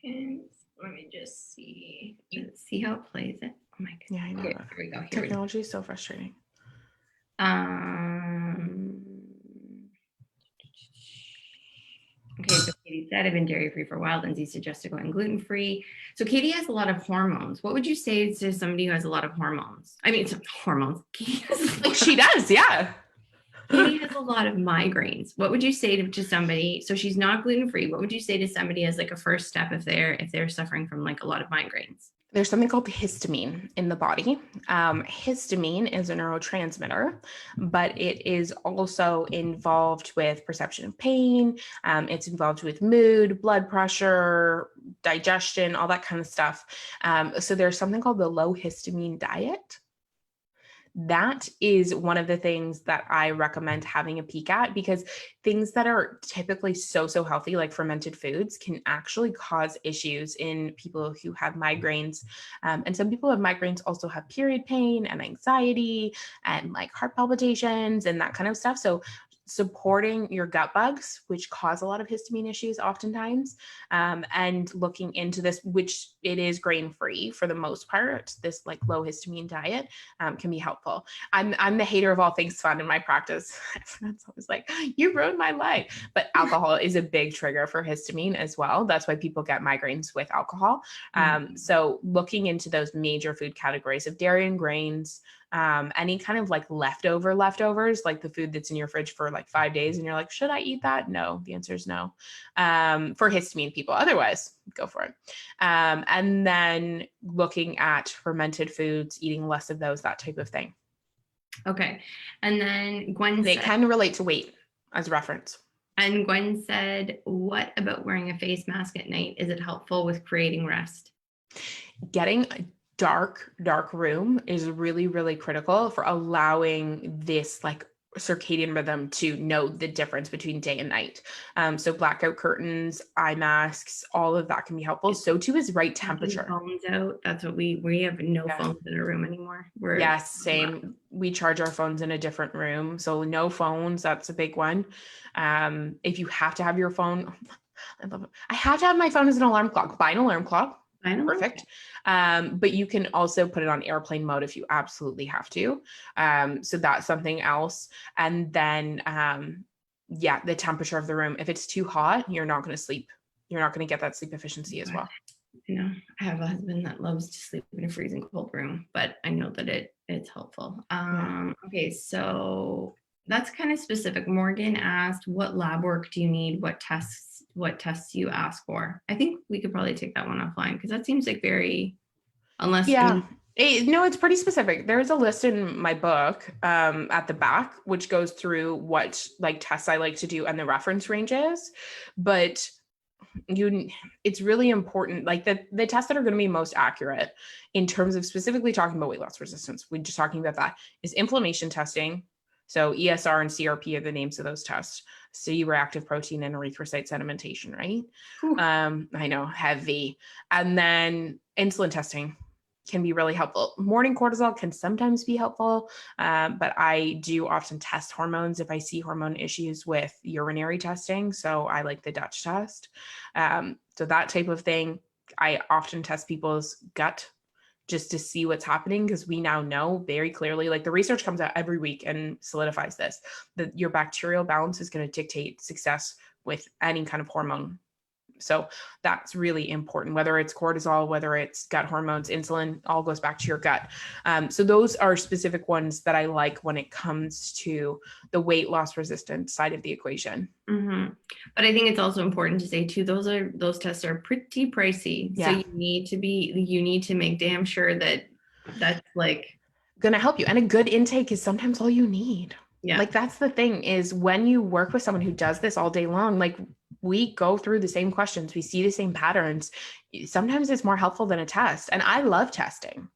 second. Let me just see. See how it plays it. Oh my goodness. Yeah, I know. Okay, here we go. Technology is so frustrating. Okay, so Katie said I've been dairy free for a while. Lindsay suggested going gluten free. So Katie has a lot of hormones. What would you say to somebody who has a lot of hormones? I mean, it's hormones. She does, yeah. Katie has a lot of migraines. What would you say to somebody? So she's not gluten free. What would you say to somebody as like a first step if they're suffering from like a lot of migraines? There's something called histamine in the body. Histamine is a neurotransmitter, but it is also involved with perception of pain. It's involved with mood, blood pressure, digestion, all that kind of stuff. So there's something called the low histamine diet. That is one of the things that I recommend having a peek at, because things that are typically so healthy, like fermented foods, can actually cause issues in people who have migraines. And some people who have migraines also have period pain and anxiety and like heart palpitations and that kind of stuff. So supporting your gut bugs, which cause a lot of histamine issues oftentimes, and looking into this, which it is grain-free for the most part, this like low histamine diet can be helpful. I'm the hater of all things fun in my practice. Everyone's always like, you ruined my life. But alcohol is a big trigger for histamine as well. That's why people get migraines with alcohol. So looking into those major food categories of dairy and grains, any kind of like leftovers, like the food that's in your fridge for like 5 days and you're like, should I eat that? No, the answer is no. For histamine people, otherwise go for it. And then looking at fermented foods, eating less of those, that type of thing. Okay. And then Gwen They can relate to weight as reference. And Gwen said, what about wearing a face mask at night? Is it helpful with creating rest? Getting a dark room is really critical for allowing this like circadian rhythm to know the difference between day and night. So blackout curtains, eye masks, all of that can be helpful. So too is right temperature. Phones out. That's what we have no phones in our room anymore. Yes, same. We charge our phones in a different room. So no phones, that's a big one. If you have to have your phone, I love it. I have to have my phone as an alarm clock. Buy an alarm clock. Perfect. But you can also put it on airplane mode if you absolutely have to. So that's something else. And then, the temperature of the room. If it's too hot, you're not going to sleep. You're not going to get that sleep efficiency as well. You know, I have a husband that loves to sleep in a freezing cold room, but I know that it's helpful. Okay, so that's kind of specific. Morgan asked, what lab work do you need? What tests do you ask for? I think we could probably take that one offline because that seems like it's pretty specific. There's a list in my book at the back, which goes through what like tests I like to do and the reference ranges. But it's really important, like the tests that are going to be most accurate in terms of specifically talking about weight loss resistance. We're just talking about that is inflammation testing. So ESR and CRP are the names of those tests. C-reactive protein and erythrocyte sedimentation, right? I know, heavy. And then insulin testing can be really helpful. Morning cortisol can sometimes be helpful, but I do often test hormones if I see hormone issues with urinary testing. So I like the Dutch test. So that type of thing. I often test people's gut just to see what's happening, because we now know very clearly, like the research comes out every week and solidifies this, that your bacterial balance is going to dictate success with any kind of hormone. So that's really important, whether it's cortisol, whether it's gut hormones, insulin, all goes back to your gut. So those are specific ones that I like when it comes to the weight loss resistant side of the equation. Mm-hmm. But I think it's also important to say too, those tests are pretty pricey. Yeah. So you need to make damn sure that that's like going to help you. And a good intake is sometimes all you need. Yeah. Like that's the thing, is when you work with someone who does this all day long, like we go through the same questions, we see the same patterns. Sometimes it's more helpful than a test. And I love testing.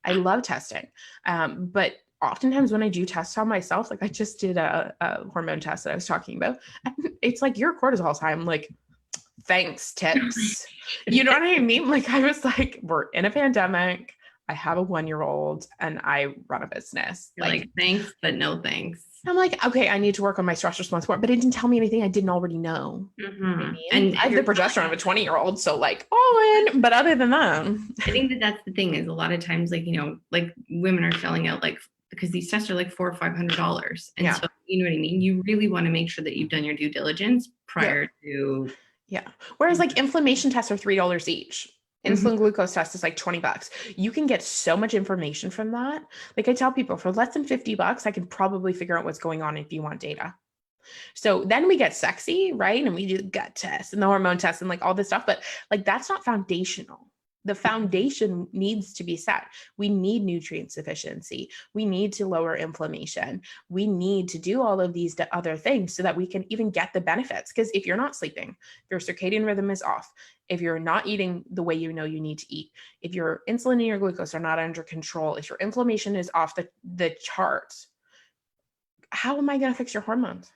But oftentimes when I do tests on myself, like I just did a hormone test that I was talking about, and it's like your cortisol's high. I'm like, thanks, tips. You know what I mean? Like, I was like, we're in a pandemic. I have a 1-year-old and I run a business. You're like, thanks, but no thanks. I'm like, okay, I need to work on my stress response more, but it didn't tell me anything I didn't already know. Mm-hmm. I mean, And I have the progesterone of a 20-year-old, so like all in. But other than that, I think that that's the thing is a lot of times, like, you know, like women are selling out like because these tests are like $400 or $500, and Yeah. so you know what I mean. You really want to make sure that you've done your due diligence prior to. Yeah. Whereas like inflammation tests are $3 each. Insulin glucose test is like $20. You can get so much information from that. Like I tell people, for less than $50, I can probably figure out what's going on if you want data. So then we get sexy, right? And we do the gut test and the hormone test and like all this stuff, but like that's not foundational. The foundation needs to be set. We need nutrient sufficiency. We need to lower inflammation. We need to do all of these other things so that we can even get the benefits. Because if you're not sleeping, if your circadian rhythm is off, if you're not eating the way you know you need to eat, if your insulin and your glucose are not under control, if your inflammation is off the charts, how am I going to fix your hormones?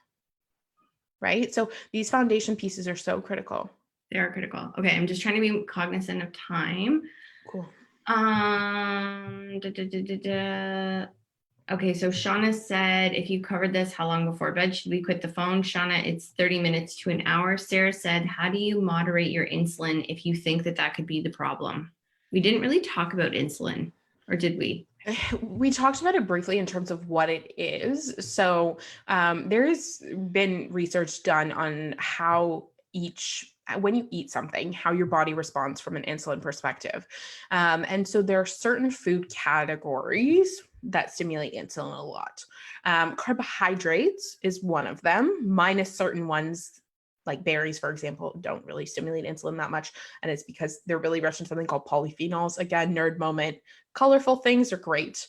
Right? So these foundation pieces are so critical. They are critical. Okay, I'm just trying to be cognizant of time. Cool. Okay, so Shauna said, if you covered this, how long before bed should we quit the phone? Shauna, it's 30 minutes to an hour. Sarah said, how do you moderate your insulin if you think that that could be the problem? We didn't really talk about insulin, or did we? We talked about it briefly in terms of what it is. So there's been research done on how when you eat something, how your body responds from an insulin perspective. And so there are certain food categories that stimulate insulin a lot. Carbohydrates is one of them, minus certain ones like berries, for example, don't really stimulate insulin that much. And it's because they're really rich in something called polyphenols. Again, nerd moment, colorful things are great.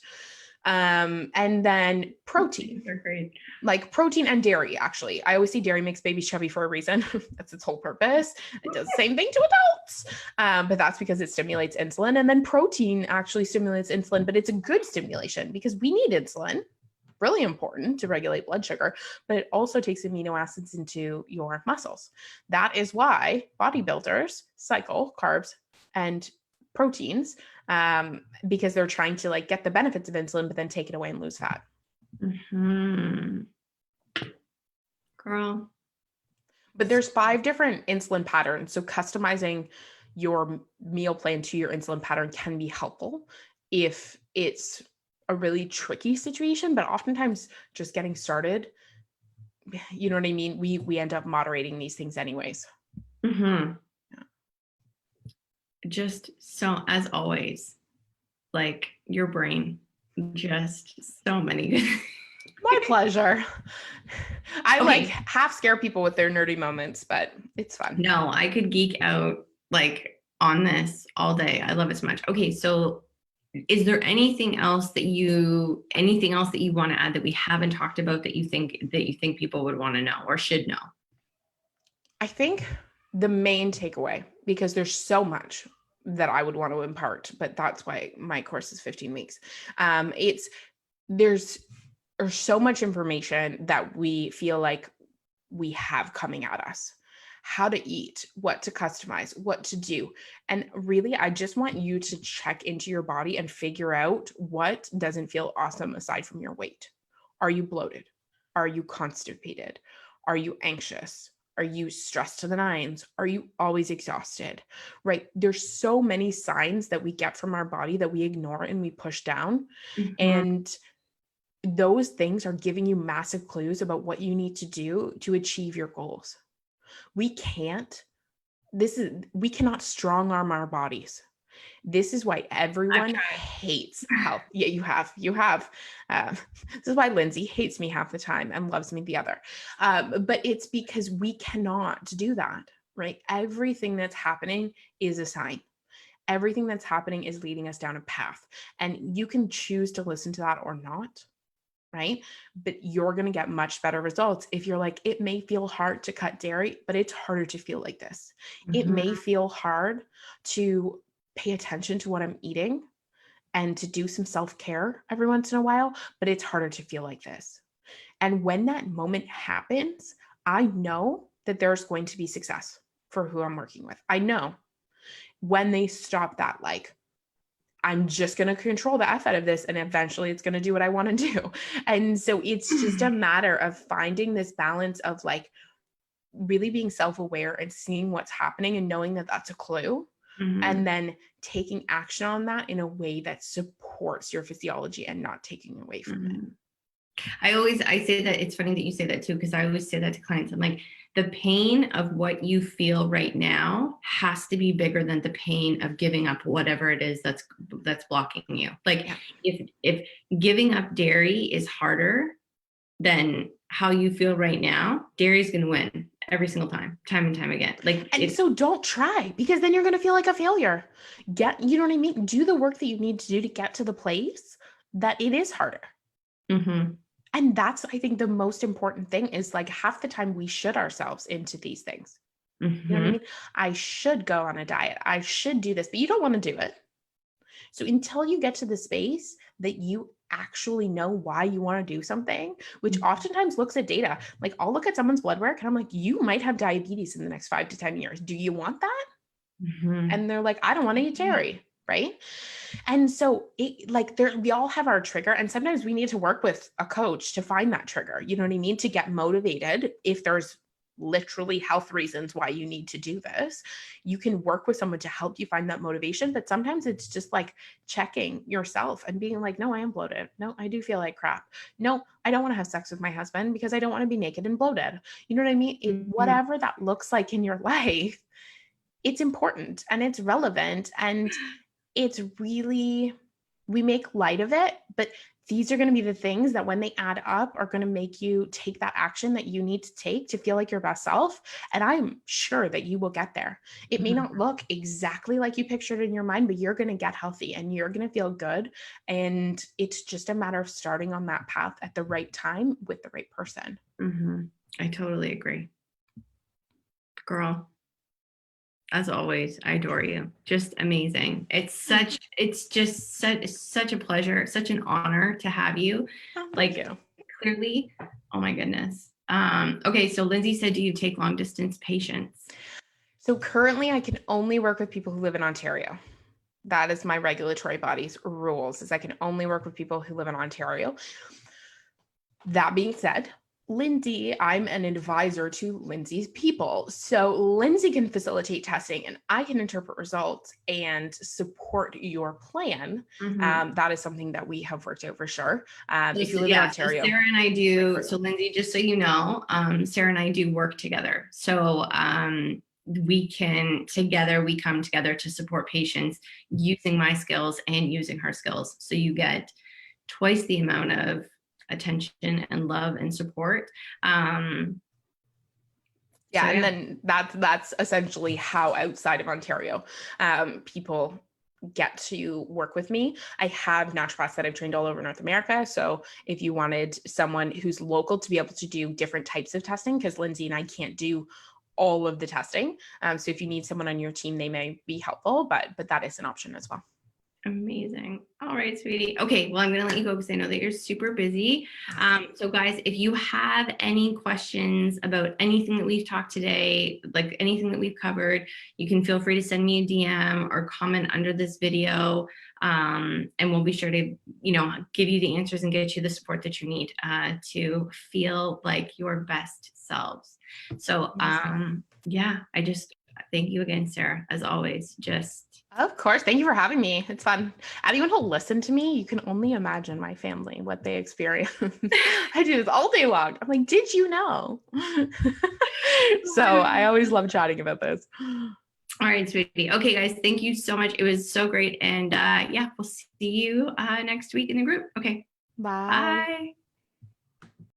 And then protein. They're great. Like protein and dairy, actually. I always see dairy makes babies chubby for a reason. That's its whole purpose. It does the same thing to adults. But that's because it stimulates insulin. And then protein actually stimulates insulin, but it's a good stimulation because we need insulin. Really important to regulate blood sugar, but it also takes amino acids into your muscles. That is why bodybuilders cycle carbs and proteins because they're trying to like get the benefits of insulin, but then take it away and lose fat. Mm-hmm. Girl. But there's 5 different insulin patterns. So customizing your meal plan to your insulin pattern can be helpful if it's a really tricky situation, but oftentimes just getting started, you know what I mean? We end up moderating these things anyways. Mm-hmm. Yeah. Just so, as always, like your brain, just so many good. My pleasure. I like half scare people with their nerdy moments, but it's fun. No, I could geek out like on this all day. I love it so much. Okay, so is there anything else that you want to add that we haven't talked about that you think people would want to know or should know? I think the main takeaway, because there's so much that I would want to impart, but that's why my course is 15 weeks. There's so much information that we feel like we have coming at us. How to eat, what to customize, what to do. And really, I just want you to check into your body and figure out what doesn't feel awesome aside from your weight. Are you bloated? Are you constipated? Are you anxious? Are you stressed to the nines? Are you always exhausted? Right? There's so many signs that we get from our body that we ignore and we push down. Mm-hmm. And those things are giving you massive clues about what you need to do to achieve your goals. We cannot strong arm our bodies. This is why everyone hates health. Yeah, you have. This is why Lindsay hates me half the time and loves me the other. But it's because we cannot do that, right? Everything that's happening is a sign. Everything that's happening is leading us down a path. And you can choose to listen to that or not. Right? But you're going to get much better results if you're like, it may feel hard to cut dairy, but it's harder to feel like this. Mm-hmm. It may feel hard to pay attention to what I'm eating and to do some self-care every once in a while, but it's harder to feel like this. And when that moment happens, I know that there's going to be success. for who I'm working with. I know when they stop that, like, I'm just going to control the F out of this and eventually it's going to do what I want to do. And so it's just a matter of finding this balance of like really being self-aware and seeing what's happening and knowing that that's a clue. And then taking action on that in a way that supports your physiology and not taking away from it. I say that, it's funny that you say that too, because I always say that to clients. I'm like, the pain of what you feel right now has to be bigger than the pain of giving up whatever it is that's blocking you. Like if giving up dairy is harder than how you feel right now, dairy's going to win every single time and time again. Like, and so don't try, because then you're going to feel like a failure. You know what I mean? Do the work that you need to do to get to the place that it is harder. And that's, I think, the most important thing is like half the time we should ourselves into these things. You know what I mean? I should go on a diet. I should do this, but you don't want to do it. So until you get to the space that you actually know why you want to do something, which oftentimes looks at data, like I'll look at someone's blood work and I'm like, you might have diabetes in the next 5 to 10 years. Do you want that? And they're like, I don't want to eat dairy. Right. And so we all have our trigger, and sometimes we need to work with a coach to find that trigger, you know what I mean? To get motivated. If there's literally health reasons why you need to do this, you can work with someone to help you find that motivation. But sometimes it's just like checking yourself and being like, no, I am bloated. No, I do feel like crap. No, I don't want to have sex with my husband because I don't want to be naked and bloated. You know what I mean? Whatever that looks like in your life, it's important and it's relevant, and it's really, we make light of it, but these are going to be the things that when they add up are going to make you take that action that you need to take to feel like your best self. And I'm sure that you will get there. It may not look exactly like you pictured in your mind, but you're going to get healthy and you're going to feel good. And it's just a matter of starting on that path at the right time with the right person. I totally agree. Girl, as always, I adore you. Just amazing. It's such a pleasure, such an honor to have you. Thank you. Clearly, oh my goodness. Okay, so Lindsay said, do you take long distance patients? So currently I can only work with people who live in Ontario. That is my regulatory body's rules, is I can only work with people who live in Ontario. That being said, Lindsay, I'm an advisor to Lindsay's people. So Lindsay can facilitate testing and I can interpret results and support your plan. That is something that we have worked out for sure. If you live in Ontario. So Sarah and I do, so Lindsay, just so you know, Sarah and I do work together. So we come together to support patients using my skills and using her skills. So you get twice the amount of attention and love and support. And then that's essentially how outside of Ontario people get to work with me. I have naturopaths that I've trained all over North America. So if you wanted someone who's local to be able to do different types of testing, because Lindsay and I can't do all of the testing. So if you need someone on your team, they may be helpful, but that is an option as well. Amazing. All right, sweetie. Okay, well, I'm going to let you go because I know that you're super busy. So guys, if you have any questions about anything that we've talked today, like anything that we've covered, you can feel free to send me a DM or comment under this video. And we'll be sure to, give you the answers and get you the support that you need to feel like your best selves. So I just thank you again, Sarah, as always. Of course. Thank you for having me. It's fun. Anyone who'll listen to me, you can only imagine my family, what they experience. I do this all day long. I'm like, did you know? So I always love chatting about this. All right, sweetie. Okay, guys, thank you so much. It was so great. And we'll see you next week in the group. Okay. Bye. Bye.